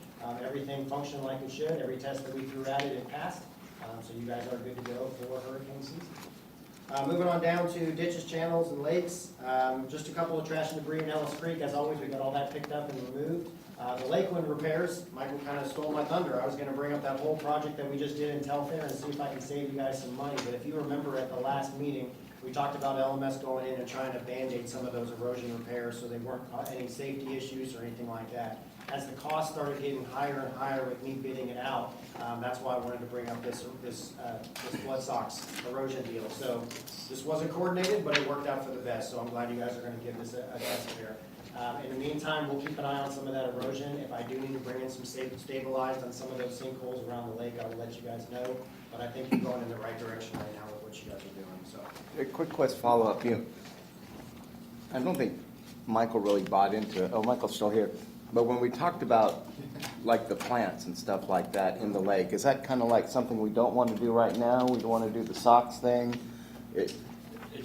B: Everything functioned like it should. Every test that we threw at it, it passed. So you guys are good to go for hurricane season. Moving on down to ditches, channels, and lakes. Just a couple of trash and debris in Ellis Creek. As always, we got all that picked up and removed. The Lakeland repairs, Michael kind of stole my thunder. I was gonna bring up that whole project that we just did in Telfair and see if I can save you guys some money. But if you remember at the last meeting, we talked about LMS going in and trying to Band-Aid some of those erosion repairs so they weren't any safety issues or anything like that. As the cost started getting higher and higher with me bidding it out, that's why I wanted to bring up this flood socks erosion deal. So this wasn't coordinated, but it worked out for the best. So I'm glad you guys are gonna give this a test here. In the meantime, we'll keep an eye on some of that erosion. If I do need to bring in some stabilized on some of those sinkholes around the lake, I will let you guys know. But I think you're going in the right direction right now with what you guys are doing, so.
E: A quick follow-up. I don't think Michael really bought into it. Oh, Michael's still here. But when we talked about like the plants and stuff like that in the lake, is that kind of like something we don't want to do right now? We don't want to do the socks thing?
D: It's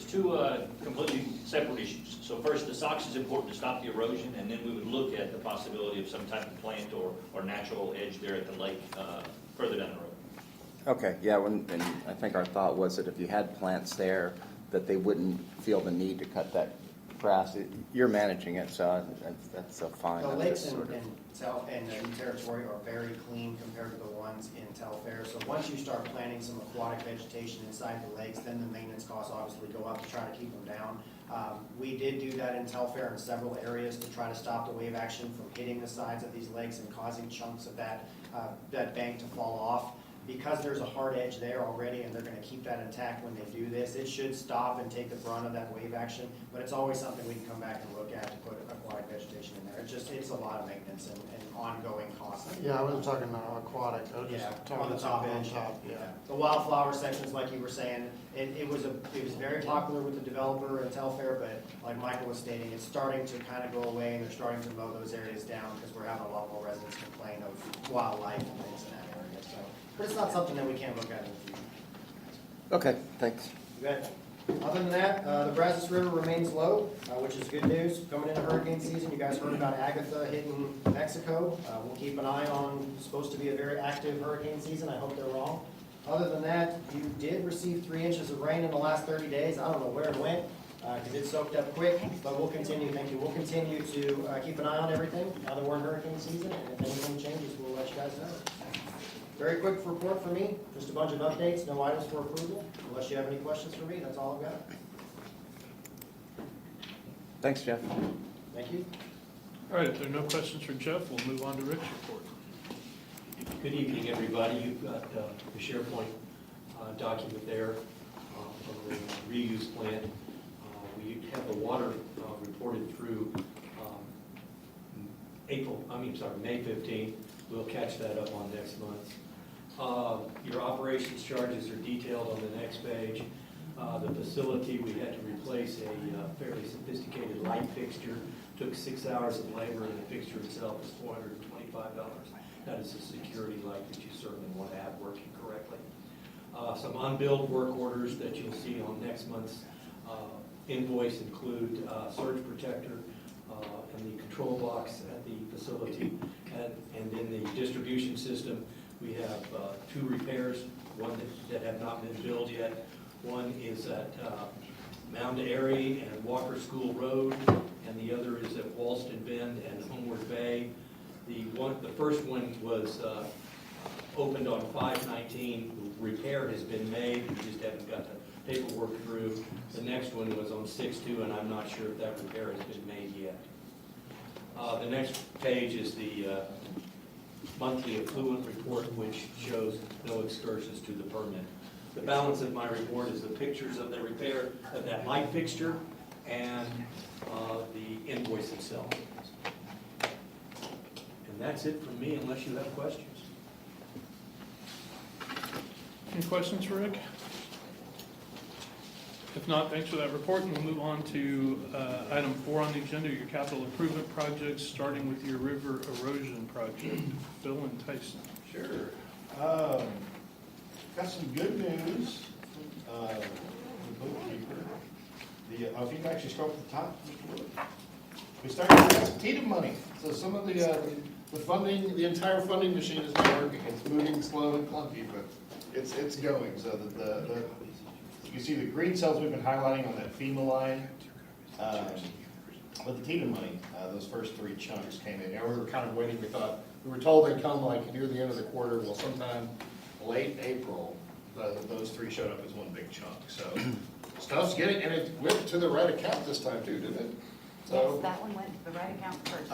D: two completely separate issues. So first, the socks is important to stop the erosion, and then we would look at the possibility of some type of plant or natural edge there at the lake further down the road.
E: Okay, yeah, and I think our thought was that if you had plants there, that they wouldn't feel the need to cut that grass. You're managing it, so that's fine.
B: The
E: I'm
B: lakes
E: just
B: in
E: sort of-
B: the New Territory are very clean compared to the ones in Telfair. So once you start planting some aquatic vegetation inside the lakes, then the maintenance costs obviously go up to try to keep them down. We did do that in Telfair in several areas to try to stop the wave action from hitting the sides of these lakes and causing chunks of that bank to fall off. Because there's a hard edge there already and they're gonna keep that intact when they do this, it should stop and take the brunt of that wave action, but it's always something we can come back and look at to put aquatic vegetation in there. It's a lot of maintenance and ongoing costs.
C: Yeah, I wasn't talking aquatic, I was
B: Yeah,
C: just talking
B: on the top
C: on
B: edge.
C: top, yeah.
B: The wildflower sections, like you were saying, it was very popular with the developer in Telfair, but like Michael was stating, it's starting to kind of go away and they're starting to mow those areas down because we're having a lot more residents complain of wildlife and things in that area, so. But it's not something that we can't look at in the future.
E: Okay, thanks.
B: You bet. Other than that, the Brazos River remains low, which is good news. Coming into hurricane season, you guys heard about Agatha hitting Mexico. We'll keep an eye on, supposed to be a very active hurricane season. I hope they're wrong. Other than that, you did receive 3 inches of rain in the last 30 days. I don't know where it went, because it soaked up quick, but we'll continue, thank you. We'll continue to keep an eye on everything now that we're in hurricane season, and if anything changes, we'll let you guys know. Very quick report for me, just a bunch of updates, no items for approval. Unless you have any questions for me, that's all I've got.
E: Thanks, Jeff.
B: Thank you.
A: All right, if there are no questions for Jeff, we'll move on to Rick's report.
L: Good evening, everybody. You've got the SharePoint document there from the reuse plant. We have the water reported through May 15th. We'll catch that up on next month. Your operations charges are detailed on the next page. The facility, we had to replace a fairly sophisticated light fixture. Took 6 hours of labor, and the fixture itself is $425. That is a security light that you certainly want to have working correctly. Some unbilled work orders that you'll see on next month's invoice include surge protector and the control box at the facility. And in the distribution system, we have 2 repairs, one that have not been billed yet. One is at Mound Airy and Walker School Road, and the other is at Walston Bend and Homeward Bay. The first one was opened on 5/19. The repair has been made, we just haven't got the paperwork through. The next one was on 6/2, and I'm not sure if that repair has been made yet. The next page is the monthly affluent report, which shows no excursions to the permit. The balance of my report is the pictures of the repair of that light fixture and the invoice itself. And that's it from me, unless you have questions.
A: Any questions for Rick? If not, thanks for that report, and we'll move on to item 4 on the agenda, your capital improvement projects, starting with your river erosion project. Phil and Tyson.
G: Sure. Got some good news. The bookkeeper, if you can actually scroll to the top, Mr. Wood. We started to get some TDM money. So some of the funding, the entire funding machine is not working. It's moving slow and clunky, but it's going. So that you can see the green cells we've been highlighting on that FEMA line. With the TDM money, those first 3 chunks came in. We were kind of waiting. We were told they'd come like near the end of the quarter. Well, sometime late April, those 3 showed up as one big chunk. So stuff's getting, and it went to the right account this time too, didn't it? So,
H: Yes, that one went to the right account first.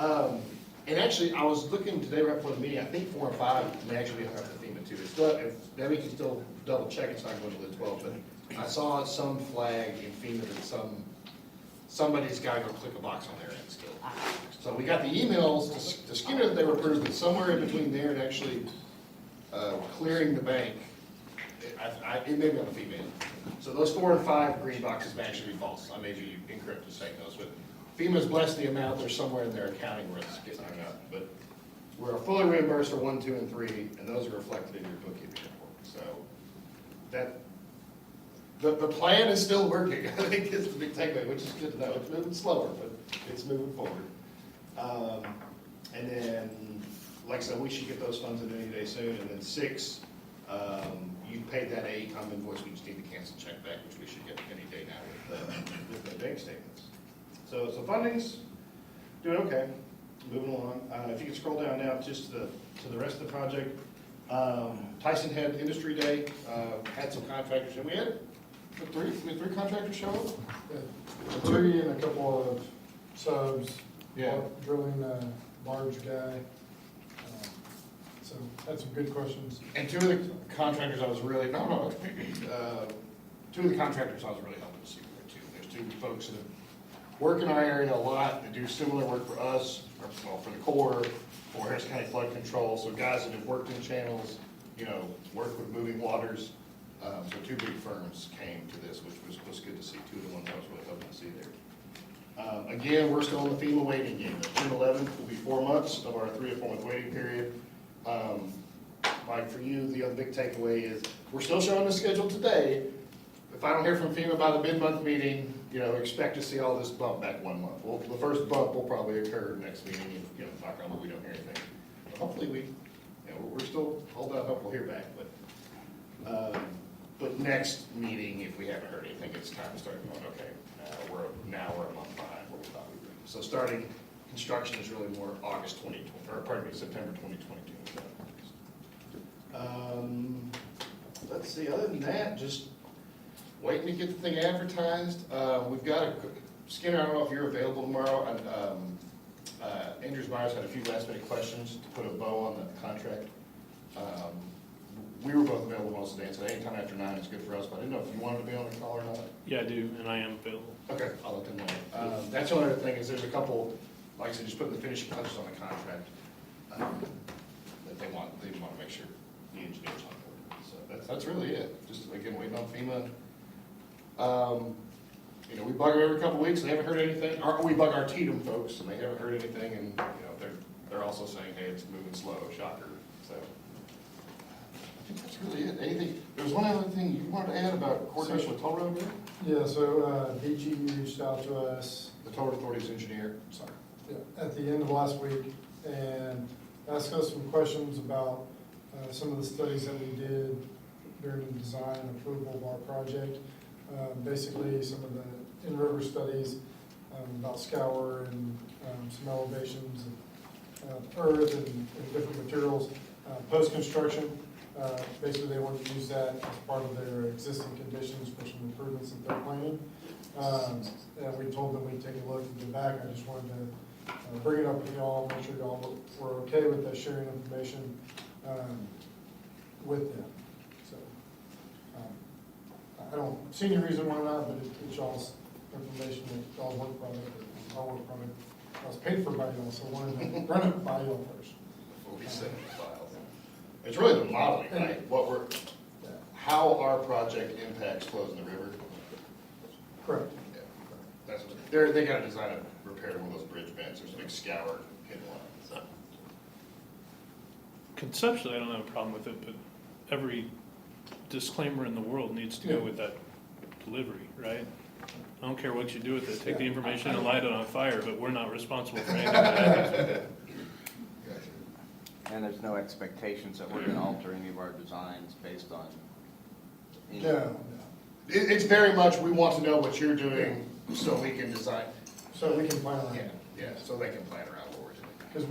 G: and actually, I was looking today right before the meeting. I think 4 and 5 may actually be hooked up to FEMA too. It's still, if Debbie can still double check, it's not going to the 12. But I saw some flag in FEMA that somebody's got to go click a box on their end still. So we got the emails to Skinner that they were approved, but somewhere in between there and actually clearing the bank, it may be on the FEMA end. So those 4 and 5 green boxes may actually be false. I may be incorrect in saying those, but FEMA's blessed the amount. There's somewhere in their accounting where it's getting hung up. But we're fully reimbursed for 1, 2, and 3, and those are reflected in your bookkeeping report. So that the plan is still working. I think is the big takeaway, which is good to know. It's moving slower, but it's moving forward. And then, like I said, we should get those funds in any day soon. And then 6, you paid that AECOM invoice. We just need to cancel check back, which we should get any day now with the bank statements. So funding's doing okay, moving along. If you can scroll down now just to the rest of the project. Tyson had Industry Day, had some contractors, and we had 3 contractors show up?
M: Yeah, 3 and a couple of subs.
G: Yeah.
M: Drilling a large guy. So had some good questions.
K: And 2 of the contractors I was really, 2 of the contractors I was really hoping to see there too. There's 2 folks that work in our area a lot, that do similar work for us, or well, for the Corps, for Harrison County Flood Control, so guys that have worked in channels, work with moving waters. So 2 big firms came to this, which was good to see. 2 of the ones I was really hoping to see there. Again, we're still in the FEMA waiting game. June 11th will be 4 months of our 3 to 4 month waiting period. Mike, for you, the other big takeaway is we're still showing the schedule today. If I don't hear from FEMA by the mid-month meeting, expect to see all this bump back 1 month. Well, the first bump will probably occur next meeting, and knock on wood, we don't hear anything. But hopefully we're still holding out hope we'll hear back. But next meeting, if we haven't heard anything, it's time to start going, okay, now we're a month behind where we thought we were. So starting construction is really more September 2022.
G: Let's see, other than that, just waiting to get the thing advertised. We've got Skinner, I don't know if you're available tomorrow. Andrews Myers had a few last minute questions to put a bow on the contract. We were both available most of the day, so anytime after 9 is good for us, but I didn't know if you wanted to be on the call or not.
A: Yeah, I do, and I am available.
G: Okay, I'll let them know. That's the only other thing is there's a couple, like I said, just putting the finishing touches on the contract that they want to make sure the engineer's on board. So that's really it. Just again, waiting on FEMA. We bug them every couple weeks. They haven't heard anything. Or we bug our TDM folks, and they haven't heard anything. And they're also saying, hey, it's moving slow. Shocker. So I think that's really it. Anything? There was one other thing you wanted to add about coordination with Toll Road.
M: Yeah, so DG reached out to us.
G: The Toll Road Authority's engineer. Sorry.
M: Yeah, at the end of last week and asked us some questions about some of the studies that we did during the design and approval of our project. Basically, some of the in-river studies about scour and some elevations of earth and different materials. Post-construction, basically they want to use that as part of their existing conditions for some improvements that they're planning. And we told them we'd take a look and get back. I just wanted to bring it up with y'all, make sure y'all were okay with that sharing information with them. So I don't see any reason why not, but it's y'all's information, that y'all's work product, or our work product. I was paid for by y'all, so I wanted to run it by y'all first.
G: Before we send the files. It's really the modeling, right? How our project impacts flows in the river.
M: Correct.
K: Yeah, that's what, they gotta design a repair one of those bridge bends, there's a big scour in one, so.
A: Conceptually, I don't have a problem with it, but every disclaimer in the world needs to go
M: Yeah.
A: with that delivery, right? I don't care what you do with it, take the information and light it on fire, but we're not responsible for anything that happens with it.
E: And there's no expectations that we're gonna alter any of our designs based on. any-
M: No,
K: It's very much, we want to know what you're doing so we can design,
M: so we can plan on
K: yeah,
M: it.
K: yeah, so they can plan around what we're doing.
M: Because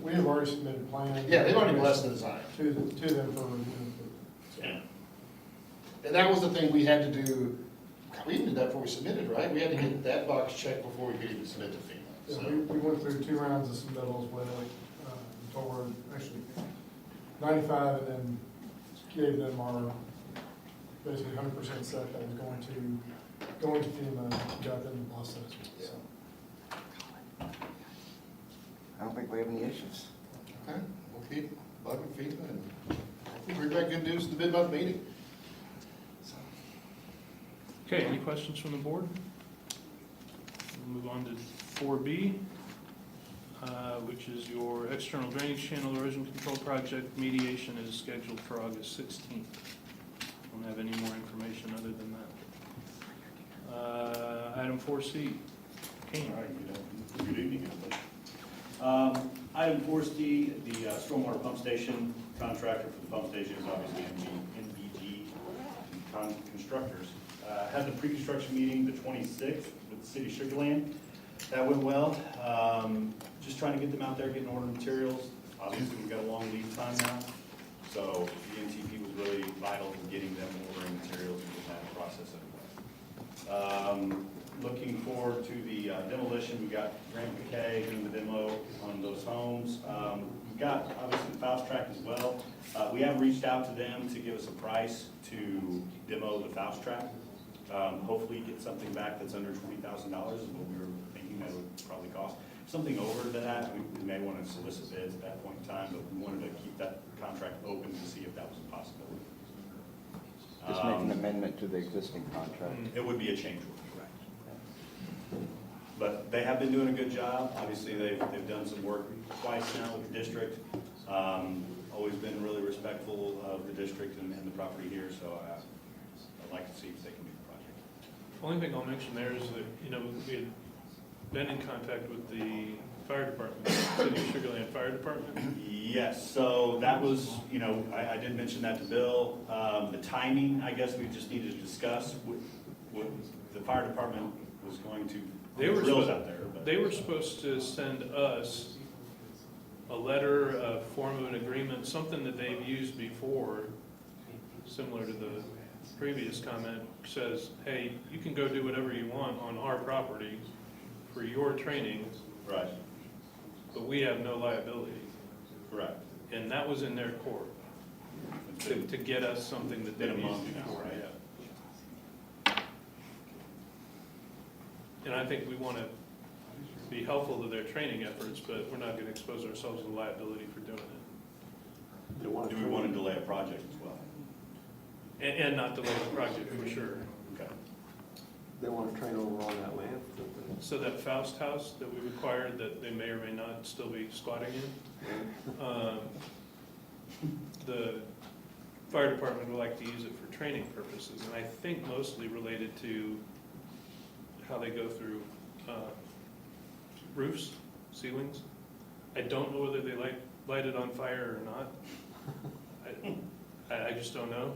M: we have already submitted plans.
K: Yeah, they've already blessed the design.
M: To them for review.
J: Yeah.
K: And that was the thing we had to do, we even did that before we submitted, right? We had to get that box checked before we could even submit to FEMA.
M: Yeah,
K: So,
M: we went through 2 rounds of submittals with, toward, actually, 95, and then gave them our, basically 100% set that was going to FEMA, got them to bless it, so.
E: I don't think we have any issues.
K: okay, we'll keep bugging FEMA and hopefully bring back good news at the mid-month meeting.
A: Okay, any questions from the board? We'll move on to 4B, which is your external drainage channel erosion control project. Mediation is scheduled for August 16th. Don't have any more information other than that. Item 4C, Kane.
J: All right, good evening, everybody. Item 4C, the stormwater pump station contractor for the pump station is obviously NBG Constructors. Had the pre-construction meeting the 26th with the city of Sugar Land. That went well. Just trying to get them out there, getting order materials. Obviously, we've got a long lead time now. So the NTP was really vital in getting them ordering materials and getting that process underway. Looking forward to the demolition. We got Grant McKay doing the demo on those homes. We've got obviously the Faust track as well. We have reached out to them to give us a price to demo the Faust track. Hopefully get something back that's under $20,000 is what we were thinking that would probably cost. Something over that, we may want to solicit bids at that point in time, but we wanted to keep that contract open to see if that was a possibility.
E: Just make an amendment to the existing contract.
J: It would be a change order. But they have been doing a good job. Obviously, they've done some work twice now with the district. Always been really respectful of the district and the property here, so I'd like to see if they can do the project.
A: Only thing I'll mention there is that, we had been in contact with the fire department, City of Sugar Land Fire Department.
J: Yes, so that was, I did mention that to Bill. The timing, I guess we just needed to discuss. What the fire department was going to, drills out there. But
A: They were supposed to send us a letter, a form of an agreement, something that they've used before, similar to the previous comment, says, hey, you can go do whatever you want on our property for your training,
J: Right,
A: but we have no liability.
J: correct.
A: And that was in their court, to get us something that
J: Been a
A: they've
J: month
A: used
J: now,
A: before,
J: right?
A: yeah. And I think we want to be helpful to their training efforts, but we're not going to expose ourselves to liability for doing it.
J: Do we want to delay a project as well?
A: And not delay the project, for sure.
J: Okay.
N: They want to train over on that land?
A: So that Faust house that we required that they may or may not still be squatting in, the fire department would like to use it for training purposes, and I think mostly related to how they go through roofs, ceilings. I don't know whether they light it on fire or not. I just don't know.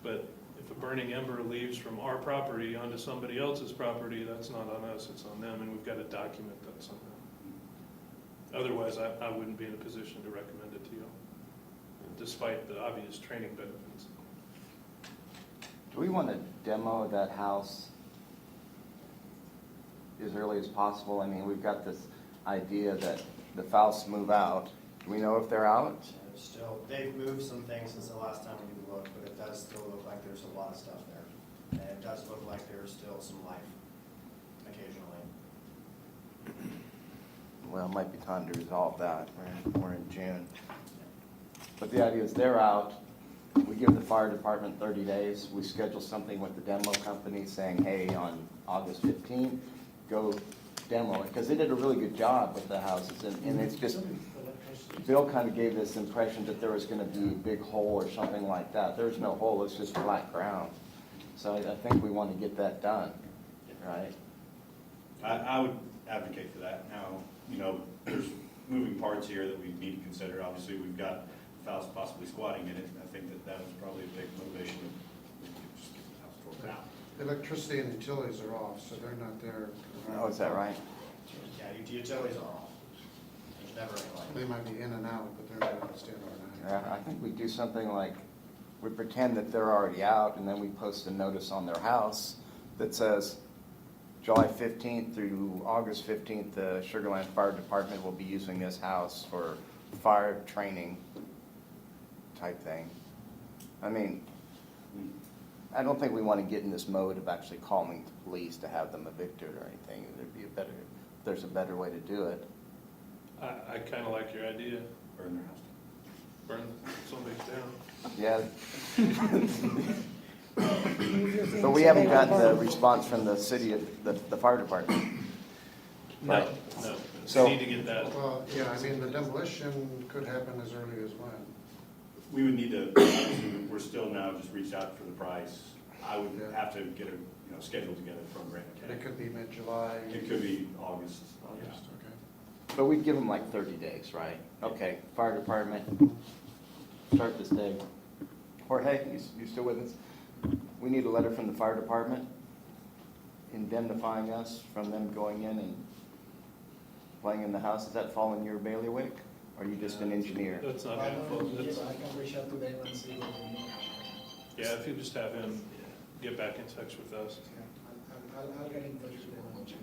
A: But if a burning ember leaves from our property onto somebody else's property, that's not on us, it's on them, and we've got to document that somehow. Otherwise, I wouldn't be in a position to recommend it to you, despite the obvious training benefits.
E: Do we want to demo that house as early as possible? I mean, we've got this idea that the Fausts move out. Do we know if they're out?
B: Still, they've moved some things since the last time we looked, but it does still look like there's a lot of stuff there. And it does look like there's still some life occasionally.
E: Well, it might be time to resolve that. We're in June. But the idea is they're out, we give the fire department 30 days, we schedule something with the demo company saying, hey, on August 15th, go demo it, because they did a really good job with the houses, and it's just, Bill kind of gave this impression that there was gonna be a big hole or something like that. There's no hole, it's just flat ground. So I think we want to get that done, right?
J: I would advocate for that. Now, you know, there's moving parts here that we need to consider. Obviously, we've got Faust possibly squatting in it. I think that that was probably a big motivation to just get the house torn down.
C: Electricity and utilities are off, so they're not there.
E: Oh, is that right?
B: Yeah, utilities are off. There's never any light.
C: They might be in and out, but they're not staying overnight.
E: Yeah, I think we do something like, we pretend that they're already out, and then we post a notice on their house that says, July 15th through August 15th, the Sugarland Fire Department will be using this house for fire training type thing. I mean, I don't think we want to get in this mode of actually calling the police to have them evicted or anything. There's a better way to do it.
A: I kind of like your idea.
J: Burn their house.
A: Burn somebody's down.
E: Yeah. But we haven't gotten the response from the city, the fire department.
A: No,
E: Right.
A: no.
E: So-
A: We need to get that.
C: Well, yeah, I mean, the demolition could happen as early as when?
J: We would need to, obviously, we're still now just reached out for the price. I would
C: Yeah.
J: have to get a, schedule together from Grant
C: It
J: County.
C: could be mid-July.
J: It could be August.
C: August, okay.
E: But we'd give them like 30 days, right? Okay, fire department, start this day. Jorge, you still with us? We need a letter from the fire department indemnifying us from them going in and playing in the house. Does that fall in your bailiwick? Or are you just an engineer?
A: That's not helpful. That's,
O: I can reach out to them and see what they need.
A: yeah, if you just have him get back in touch with us.
O: I'll get in touch with them and check.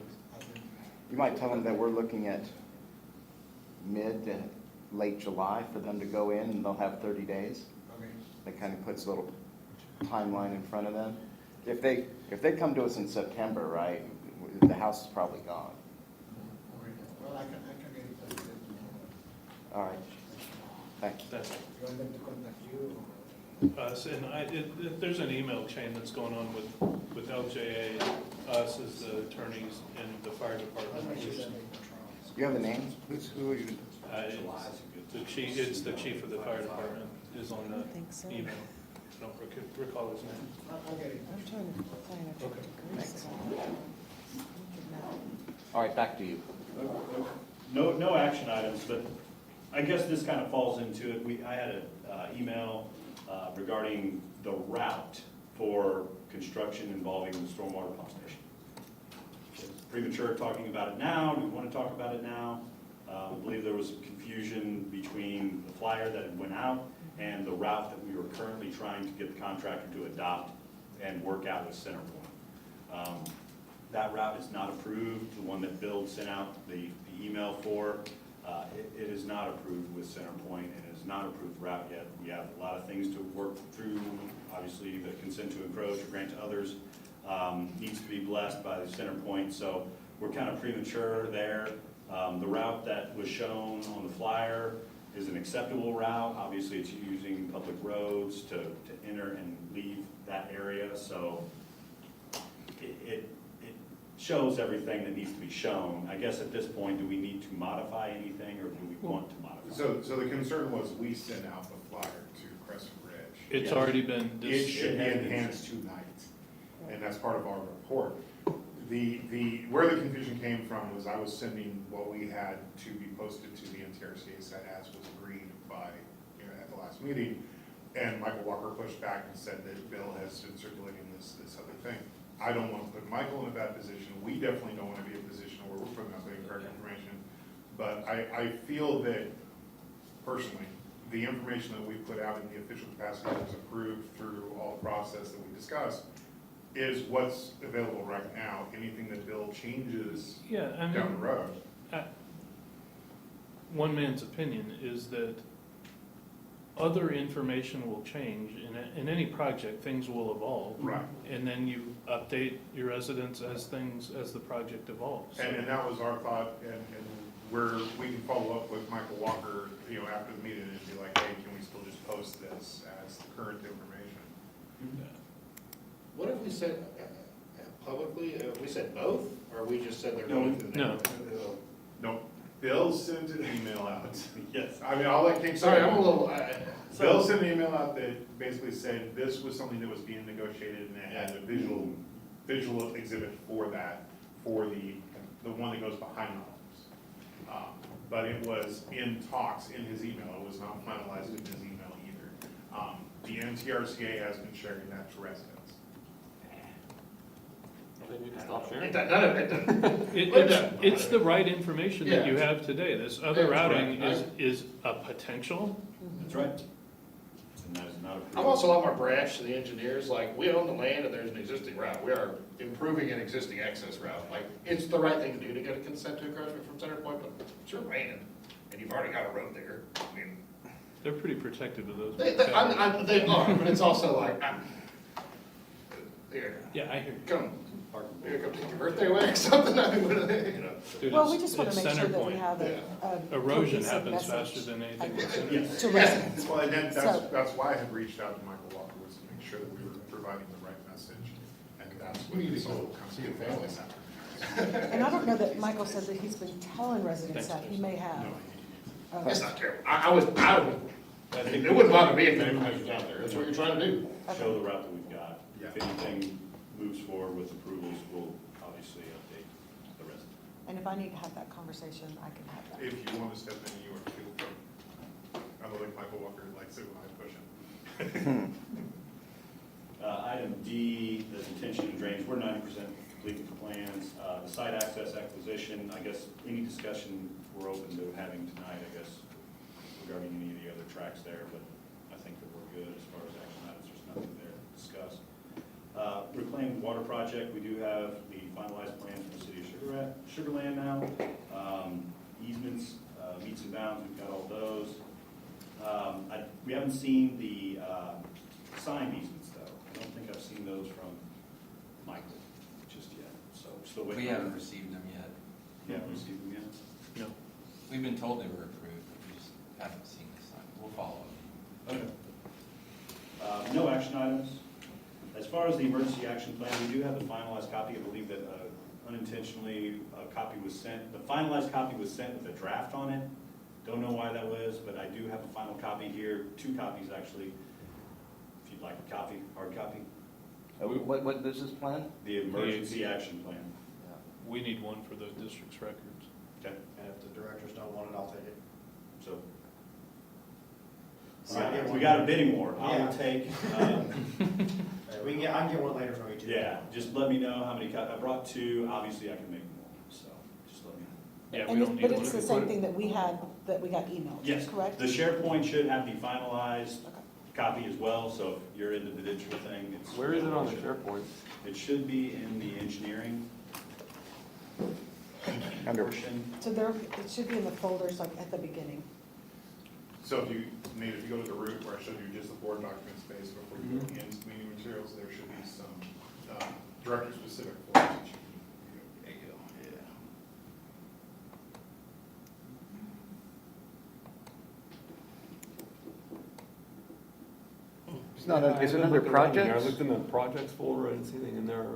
E: You might tell them that we're looking at mid to late July for them to go in, and they'll have 30 days.
O: Okay.
E: That kind of puts a little timeline in front of them. If they come to us in September, right, the house is probably gone.
O: Okay. Well, I can get in touch with them tomorrow.
E: All right, thank you.
A: That's
O: You want them to contact you?
A: us, and there's an email chain that's going on with LJA, us as the attorneys, and the fire department.
O: I'll make sure that they
E: You have a name? Who are you?
A: It's the chief of the fire department is on the
F: think so.
A: email. I don't recall his name.
O: I'll get it.
F: I'm trying to find a
A: Okay.
F: degrees.
E: All right, back to you.
J: No action items, but I guess this kind of falls into it. I had an email regarding the route for construction involving the stormwater pump station. It's premature talking about it now. Do we want to talk about it now? I believe there was some confusion between the flyer that had went out and the route that we were currently trying to get the contractor to adopt and work out with CenterPoint. That route is not approved. The one that Bill sent out the email for, it is not approved with CenterPoint, and it is not approved route yet. We have a lot of things to work through. Obviously, the consent to encroach or grant to others needs to be blessed by the CenterPoint, so we're kind of premature there. The route that was shown on the flyer is an acceptable route. Obviously, it's using public roads to enter and leave that area, so it shows everything that needs to be shown. I guess at this point, do we need to modify anything, or do we want to modify?
K: So the concern was we sent out the flyer to Crescent Ridge.
A: It's already been.
K: It should be enhanced tonight, and that's part of our report. Where the confusion came from was I was sending what we had to be posted to the MTRC as was agreed by, at the last meeting, and Michael Walker pushed back and said that Bill has been circulating this other thing. I don't want to put Michael in a bad position. We definitely don't want to be in a position where we're putting out the incorrect information. But I feel that, personally, the information that we put out in the official capacity that was approved through all the process that we discussed is what's available right now. Anything that Bill changes
A: Yeah, I mean,
K: down the road.
A: One man's opinion is that other information will change. In any project, things will evolve.
K: Right.
A: And then you update your residents as the project evolves.
K: And that was our thought, and
P: we can follow up with Michael Walker, after the meeting and be like, hey, can we still just post this as the current information?
K: What if we said, publicly, we said both, or we just said they're
P: No,
K: going through the
A: no.
K: neighborhood?
P: No, Bill sent an email out. Yes, I mean, I'll let King.
K: Sorry, I'm a little,
P: Bill sent an email out that basically said this was something that was being negotiated and it had a visual exhibit for that, for the one that goes behind the homes. But it was in talks in his email, it was not finalized in his email either. The NTRCA has been sharing that to residents.
N: Then you can stop sharing.
K: it doesn't.
A: It's the right information that you
K: Yeah.
A: have today. This other
K: Yeah,
A: routing
K: correct.
A: is a potential.
D: That's right. And that is not approved.
K: I'm also a lot more brash to the engineers, like, we own the land and there's an existing route. We are improving an existing access route. Like, it's the right thing to do to get a consent to encroachment from center point, but it's your land, and you've already got a road there. I mean,
A: They're pretty protective of those.
K: they are, but it's also like, here,
A: Yeah, I hear you.
K: come take your birthday away or something, I mean,
A: Dude,
F: Well,
A: it's-
F: we just want
A: it's
F: to make sure
A: center
F: that we
A: point.
F: have a
A: Erosion
F: cohesive
A: happens
F: message,
A: faster than anything.
F: I think,
A: that's in it.
F: to residents.
P: Well, and
F: So-
P: that's why I had reached out to Michael Walker, was to make sure that we were providing the right message. And that's what
K: We need
P: this
K: to
P: whole
K: go
P: comes
K: see your
P: from.
K: families.
F: And I don't know that Michael said that he's been telling residents that, he may have.
P: No,
K: it's not terrible. I would, it wouldn't bother me if the information's out there, that's what you're trying to do.
Q: Show the route that we've got.
P: Yeah.
Q: If anything moves forward with approvals, we'll obviously update the rest.
F: And if I need to have that conversation, I can have that.
P: if you want to step in, you are feel free. I don't think Michael Walker likes it when I push him.
Q: Item D, the detention and drainage, we're 90% complete with the plans. The site access acquisition, I guess any discussion we're open to having tonight, I guess, regarding any of the other tracks there, but I think that we're good as far as action items, there's nothing there to discuss. Reclaimed water project, we do have the finalized plan from the city of Sugarland now. Easements, meets and bounds, we've got all those. We haven't seen the signed easements though. I don't think I've seen those from Michael just yet, so still waiting.
R: We haven't received them yet.
Q: You haven't received them yet?
A: No.
R: We've been told they were approved, but we just haven't seen the sign. We'll follow up.
Q: Okay. No action items. As far as the emergency action plan, we do have the finalized copy. I believe that unintentionally a copy was sent. The finalized copy was sent with a draft on it. Don't know why that was, but I do have a final copy here, 2 copies actually. If you'd like a copy, hard copy.
E: What is this plan?
Q: The emergency action plan.
A: We need one for the district's records.
Q: Okay.
B: And if the directors don't want it, I'll take it.
Q: So
B: So I get
Q: we
B: one.
Q: got a bidding war. I
B: Yeah.
Q: will take.
B: I can get one later from you too.
Q: Yeah, just let me know how many I brought 2. Obviously, I can make more. So just let me know.
A: Yeah, we
F: And
A: don't need
F: but
A: one
F: it's
A: if
F: the
A: we
F: same
A: put it-
F: thing that we had, that we got emailed,
Q: Yes,
F: correct?
Q: the SharePoint should have the finalized
F: Okay.
Q: copy as well, so if you're into the digital thing, it's.
N: Where is it on the SharePoint?
Q: It should be in the engineering
E: Under-
Q: portion.
F: So there, it should be in the folders like at the beginning.
P: So if you go to the route where I showed you just the board document space before you go into meeting materials, there should be some director-specific forms that you can. There you go. Yeah.
E: It's not, is it
N: I
E: under
N: looked around in there. I
E: projects?
N: looked in the projects folder, I didn't see anything in there.
O: There's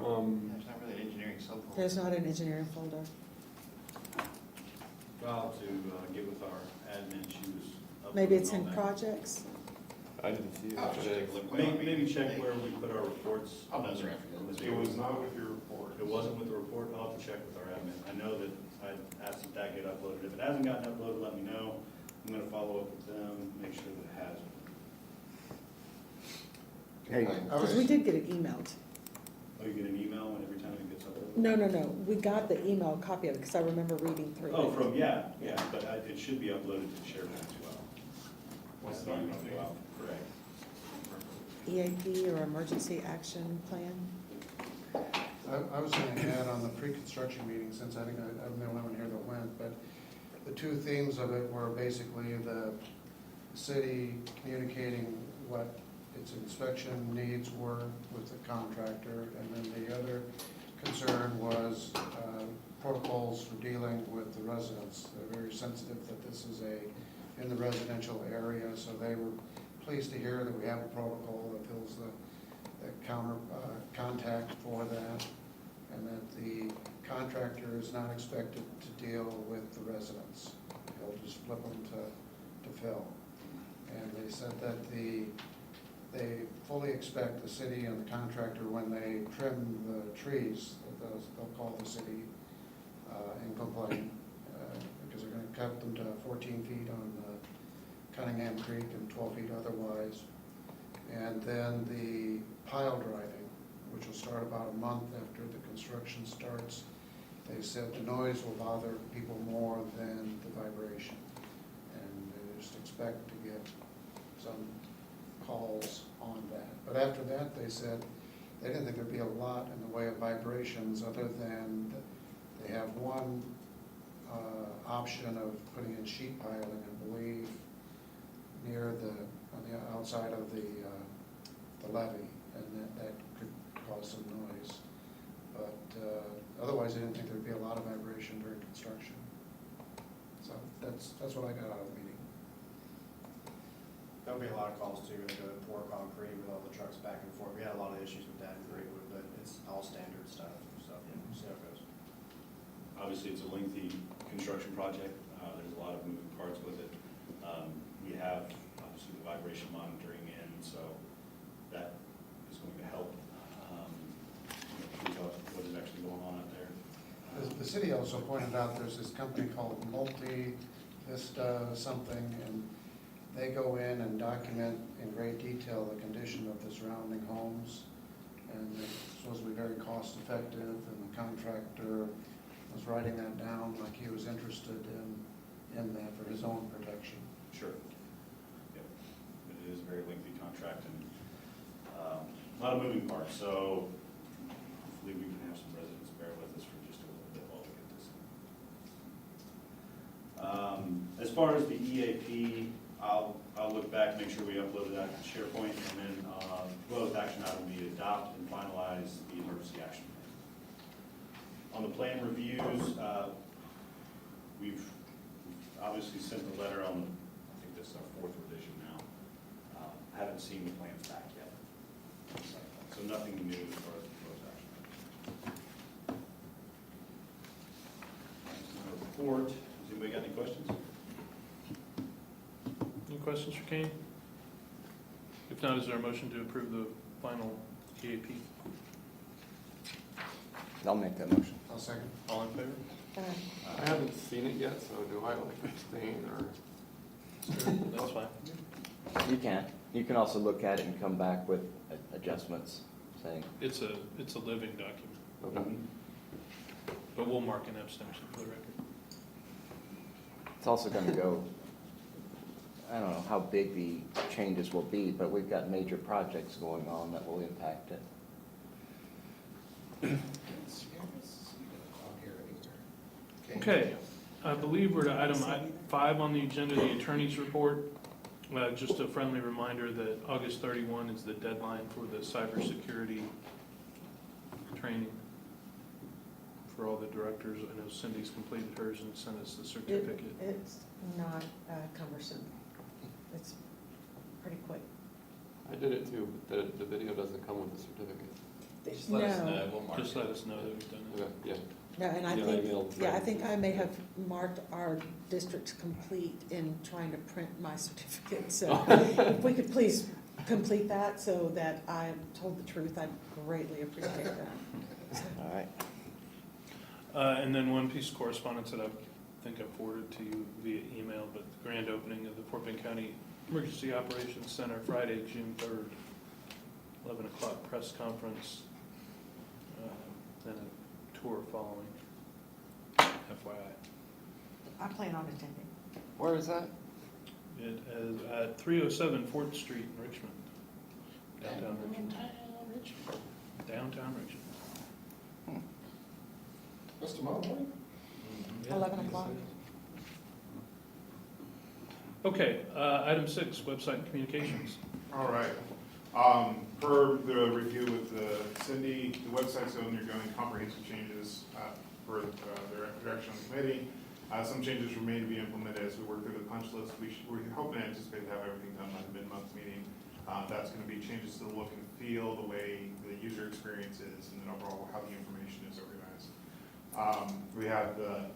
O: not really an engineering subfolder.
F: There's not an engineering folder.
Q: Well, to get with our admin, she was.
F: Maybe it's
Q: uploading
F: in
Q: all that.
F: projects?
N: I didn't see it
K: I'll just
N: today.
K: take a look.
Q: Maybe check where we put our reports.
K: I'll buzz around.
P: It was not with your report.
Q: It wasn't with the report, I'll have to check with our admin. I know that I asked that that get uploaded. If it hasn't gotten uploaded, let me know. I'm gonna follow up with them, make sure that it has.
E: Hey,
F: Because we did get it emailed.
Q: Oh, you get an email when every time it gets uploaded?
F: No, we got the email copy of it because I remember reading through it.
Q: Oh, yeah, but it should be uploaded to SharePoint as well.
P: What's the
Q: Starting
P: email?
Q: to go out, correct.
F: EAP or emergency action plan?
C: I was going to add on the pre-construction meeting, since I think I'm the only one here that went, but the 2 themes of it were basically the city communicating what its inspection needs were with the contractor, and then the other concern was protocols for dealing with the residents. They're very sensitive that this is in the residential area, so they were pleased to hear that we have a protocol that fills the contact for that, and that the contractor is not expected to deal with the residents. He'll just flip them to fill. And they said that they fully expect the city and the contractor, when they trim the trees, that they'll call the city and complain, because they're gonna cut them to 14 feet on Cunningham Creek and 12 feet otherwise. And then the pile driving, which will start about a month after the construction starts. They said the noise will bother people more than the vibration. And they just expect to get some calls on that. But after that, they said they didn't think there'd be a lot in the way of vibrations, other than they have one option of putting in sheet piling, I believe, on the outside of the levee, and that could cause some noise. But otherwise, they didn't think there'd be a lot of vibration during construction. So that's what I got out of the meeting.
B: There'll be a lot of calls too, when they go to pour concrete with all the trucks back and forth. We had a lot of issues with that in Greenwood, but it's all standard stuff, so we'll see how it goes.
Q: Obviously, it's a lengthy construction project. There's a lot of moving parts with it. We have, obviously, the vibration monitoring in, so that is going to help. Can you tell us what is actually going on out there?
C: The city also pointed out there's this company called Vista something, and they go in and document in great detail the condition of the surrounding homes, and it's supposed to be very cost effective, and the contractor was writing that down like he was interested in that for his own protection.
Q: Sure. Yep. But it is a very lengthy contract and a lot of moving parts, so hopefully we can have some residents bear with us for just a little bit while we get this. As far as the EAP, I'll look back, make sure we uploaded that to SharePoint, and then proposed action item will be adopt and finalize the emergency action plan. On the plan reviews, we've obviously sent the letter on, I think this is our 4th revision now. Haven't seen the plans back yet. So nothing new as far as proposed action. That's my report. Has anybody got any questions?
A: Any questions for Kane? If not, is there a motion to approve the final EAP?
E: I'll make that motion.
C: I'll second.
A: All in favor?
N: I haven't seen it yet, so do I like abstain or?
A: That's fine.
E: You can. You can also look at it and come back with adjustments, saying,
A: It's a living document,
N: Okay.
A: but we'll mark an abstention for the record.
E: it's also gonna go, I don't know how big the changes will be, but we've got major projects going on that will impact it.
A: Okay, I believe we're to item 5 on the agenda, the attorney's report. Just a friendly reminder that August 31 is the deadline for the cybersecurity training for all the directors. I know Cindy's completed hers and sent us the certificate.
F: It's not cumbersome. It's pretty quick.
N: I did it too, but the video doesn't come with the certificate.
R: Just let us know, we'll mark it.
A: Just let us know that we've done it.
N: Okay, yeah.
F: No, and I
N: Yeah,
F: think,
N: emailed
F: yeah, I
N: Frank.
F: think I may have marked our districts complete in trying to print my certificate. So if we could please complete that so that I'm told the truth, I'd greatly appreciate that.
E: All right.
A: And then one piece of correspondence that I think I forwarded to you via email, but the grand opening of the Fort Bend County Emergency Operations Center, Friday, June 3rd, 11 o'clock press conference, then a tour following, FYI.
F: I plan on attending.
E: Where is that?
A: It is at 307 4th Street in Richmond, downtown Richmond. Downtown Richmond.
K: That's tomorrow morning?
A: Yeah.
F: 11 o'clock.
A: Okay, item 6, website and communications.
P: All right. Per the review with Cindy, the website's undergoing comprehensive changes for the direction of the committee. Some changes remain to be implemented as we work through the punch list. We're hoping to anticipate to have everything done by the mid-month meeting. That's going to be changes to the look and feel, the way the user experience is, and then overall how the information is organized. We have the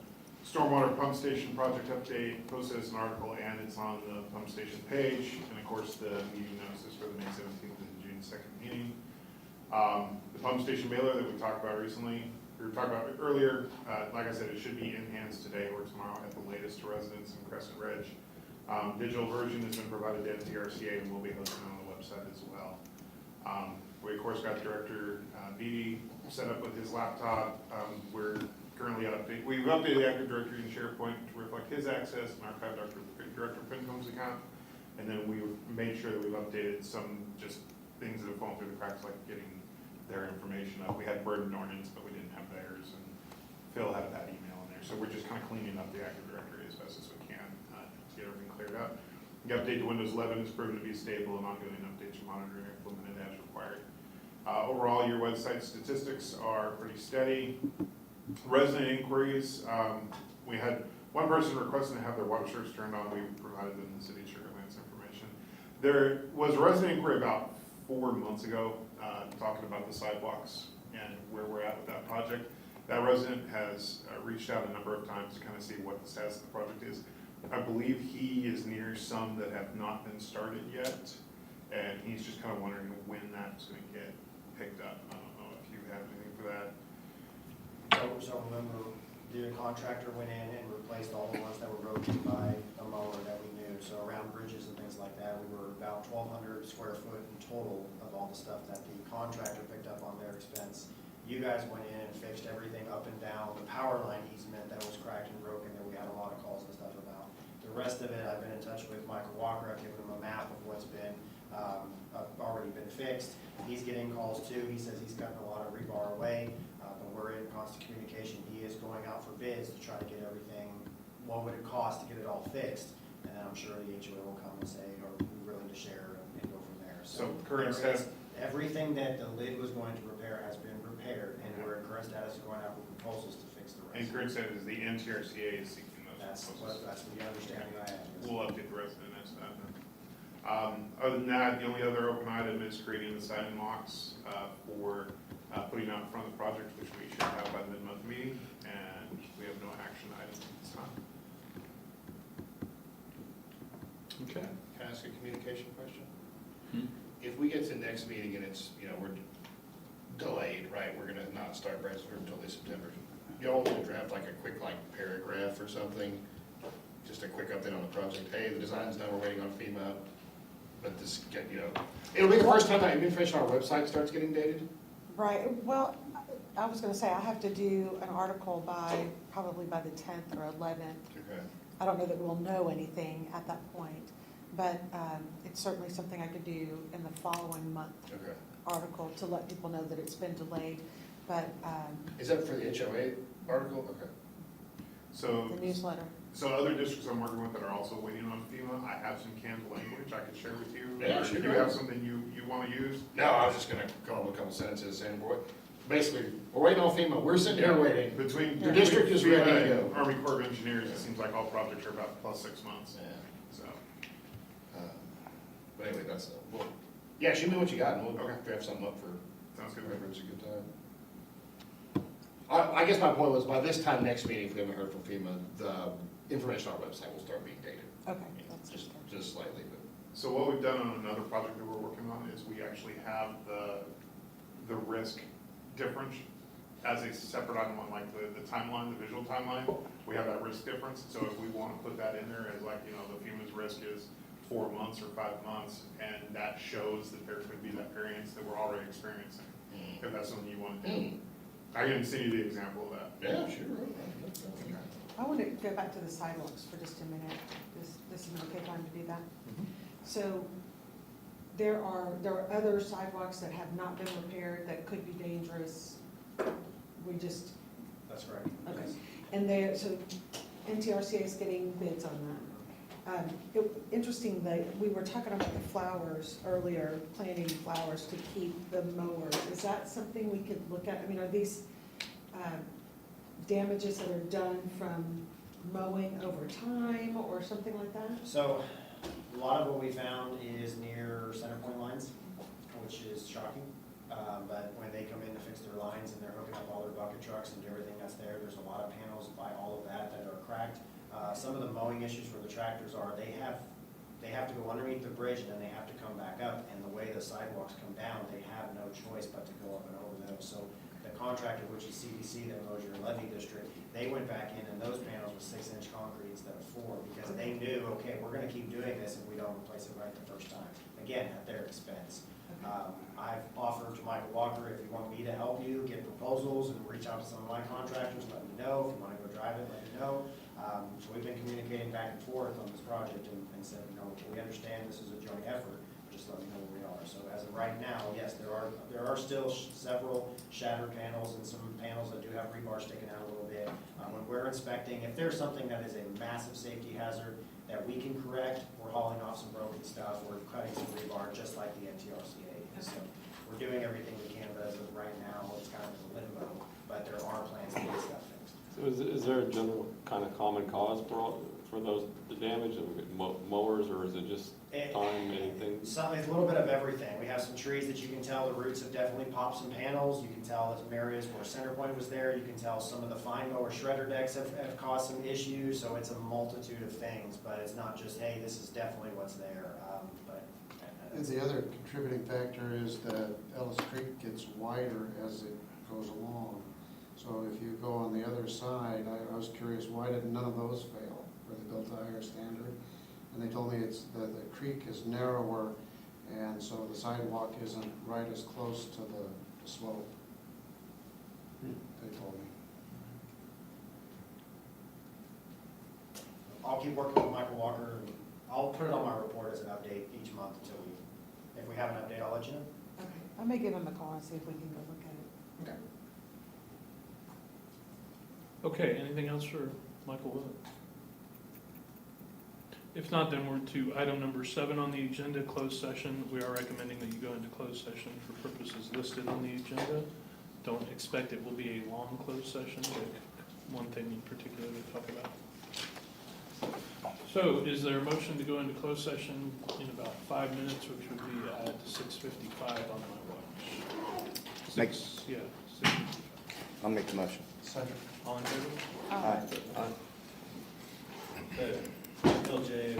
P: stormwater pump station project update, posted as an article, and it's on the pump station page. And of course, the meeting notices for the May 17th and June 2nd meeting. The pump station mailer that we talked about recently, we were talking about it earlier, like I said, it should be in hands today or tomorrow at the latest to residents in Crescent Ridge. Digital version has been provided to NTRCA and will be hosted on the website as well. We of course got Director Beatty set up with his laptop. We're currently we've updated the Active Directory in SharePoint to reflect his access and archive Director Fincombe's account. And then we made sure that we've updated some just things that have fallen through the cracks, like getting their information up. We had burdened ordinance, but we didn't have theirs, and Phil had that email in there. So we're just kind of cleaning up the Active Directory as best as we can to get everything cleared up. The update to Windows 11 has proven to be stable, and ongoing updates are monitored and implemented as required. Overall, your website statistics are pretty steady. Resident inquiries, we had one person requesting to have their water source turned on. We provided them the city of Sugar Land's information. There was a resident inquiry about 4 months ago talking about the sidewalks and where we're at with that project. That resident has reached out a number of times to kind of see what the status of the project is. I believe he is near some that have not been started yet, and he's just kind of wondering when that's going to get picked up. I don't know if you have anything for that.
B: So remember, the contractor went in and replaced all the ones that were broken by a mower that we knew. So around bridges and things like that, we were about 1,200 square foot in total of all the stuff that the contractor picked up on their expense. You guys went in and fixed everything up and down, the power line easement that was cracked and broken that we had a lot of calls and stuff about. The rest of it, I've been in touch with Michael Walker. I've given him a map of what's been already been fixed. He's getting calls too. He says he's gotten a lot of rebar away, but we're in constant communication. He is going out for bids to try to get everything, what would it cost to get it all fixed? And then I'm sure the HOA will come and say, are we willing to share and go from there.
P: So current status?
B: Everything that the lid was going to repair has been repaired, and we're in current status of going out with proposals to fix the rest.
P: And current status is the NTRCA is seeking those proposals.
B: That's the understanding I have.
P: We'll update the resident as to that. Other than that, the only other open item is creating the sign-in locks for putting out in front of the project, which we should have by the mid-month meeting, and we have no action items at this time.
A: Okay.
K: Can I ask a communication question? If we get to the next meeting and it's, we're delayed, right, we're gonna not start Brasford until late September, y'all want to draft like a quick paragraph or something? Just a quick update on the project. Hey, the design's done, we're waiting on FEMA, but this it'll be the first time that information on our website starts getting dated?
F: Right, well, I was gonna say, I have to do an article probably by the 10th or 11th.
K: Okay.
F: I don't know that we'll know anything at that point, but it's certainly something I could do in the following month
K: Okay.
F: article to let people know that it's been delayed, but
K: Is that for the HOA article? Okay.
P: So,
F: the newsletter.
P: so other districts I'm working with that are also waiting on FEMA, I have some canned language I could share with you.
K: Yeah,
P: Or
K: sure.
P: if you have something you want to use.
K: No, I was just gonna go on with a couple sentences saying, basically, we're waiting on FEMA, we're sitting here waiting. Your district is ready to go.
P: Army Corps of Engineers, it seems like all projects are about plus 6 months.
K: Yeah.
P: So,
K: But anyway, that's, yeah, shoot me what you got, and we'll
P: Okay.
K: draft something up for
P: sounds good.
K: whoever it's a good time. I guess my point was, by this time next meeting, if we haven't heard from FEMA, the information on our website will start being dated.
F: Okay. That's
K: Just slightly, but.
P: So what we've done on another project that we're working on is we actually have the risk difference as a separate item on like the timeline, the visual timeline. We have that risk difference. So if we want to put that in there as like, the FEMA's risk is 4 months or 5 months, and that shows that there could be that variance that we're already experiencing. If that's something you want to do. I can send you the example of that.
K: Yeah, sure.
F: I want to go back to the sidewalks for just a minute. This is an okay time to do that? So there are other sidewalks that have not been repaired that could be dangerous.
B: That's right.
F: Okay. And so NTRCA is getting bids on that. Interesting that we were talking about the flowers earlier, planting flowers to keep the mowers. Is that something we could look at? I mean, are these damages that are done from mowing over time or something like that?
B: So, a lot of what we found is near center point lines, which is shocking. But when they come in to fix their lines and they're hooking up all their bucket trucks and everything that's there's a lot of panels by all of that are cracked. Some of the mowing issues for the tractors are they have to go underneath the bridge and then they have to come back up. And the way the sidewalks come down, they have no choice but to go up and over those. So the contractor, which is CDC, that mows your levee district, they went back in and those panels were 6-inch concrete instead of 4 because they knew, okay, we're gonna keep doing this if we don't replace it right the first time. Again, at their expense. I've offered to Michael Walker, if you want me to help you get proposals and reach out to some of my contractors, let me know. If you wanna go drive it, let me know. So we've been communicating back and forth on this project and said, you know, we understand this is a joint effort, just let me know where we are. So as of right now, yes, there are still several shattered panels and some panels that do have rebar sticking out a little bit. When we're inspecting, if there's something that is a massive safety hazard that we can correct, we're hauling off some broken stuff, we're cutting some rebar, just like the MTRCA is. So we're doing everything we can, but as of right now, it's kind of in limbo, but there are plans to get stuff fixed.
N: So is there a general kind of common cause for the damage of mowers, or is it just time, anything?
B: It's a little bit of everything. We have some trees that you can tell the roots have definitely popped some panels. You can tell that some areas where center point was there. You can tell some of the fine mower shredder decks have caused some issues. So it's a multitude of things, but it's not just, hey, this is definitely what's there.
C: And the other contributing factor is that Ellis Creek gets wider as it goes along. So if you go on the other side, I was curious, why did none of those fail? Were they built to a higher standard? And they told me it's the creek is narrower, and so the sidewalk isn't right as close to the slope. They told me.
B: I'll keep working with Michael Walker, and I'll put it on my report as an update each month until if we have an update, I'll let you know.
F: Okay, I may give him a call and see if we can go look at it.
B: Okay.
A: Okay, anything else for Michael Willett? If not, then we're to item number 7 on the agenda, closed session. We are recommending that you go into closed session for purposes listed on the agenda. Don't expect it will be a long closed session, but one thing in particular to talk about. So is there a motion to go into closed session in about 5 minutes, which would be at 6:55 on my watch?
E: Next.
A: Yeah, 6:55.
E: I'll make the motion.
C: Second.
A: All in favor?
E: Aye.
Q: Bill J.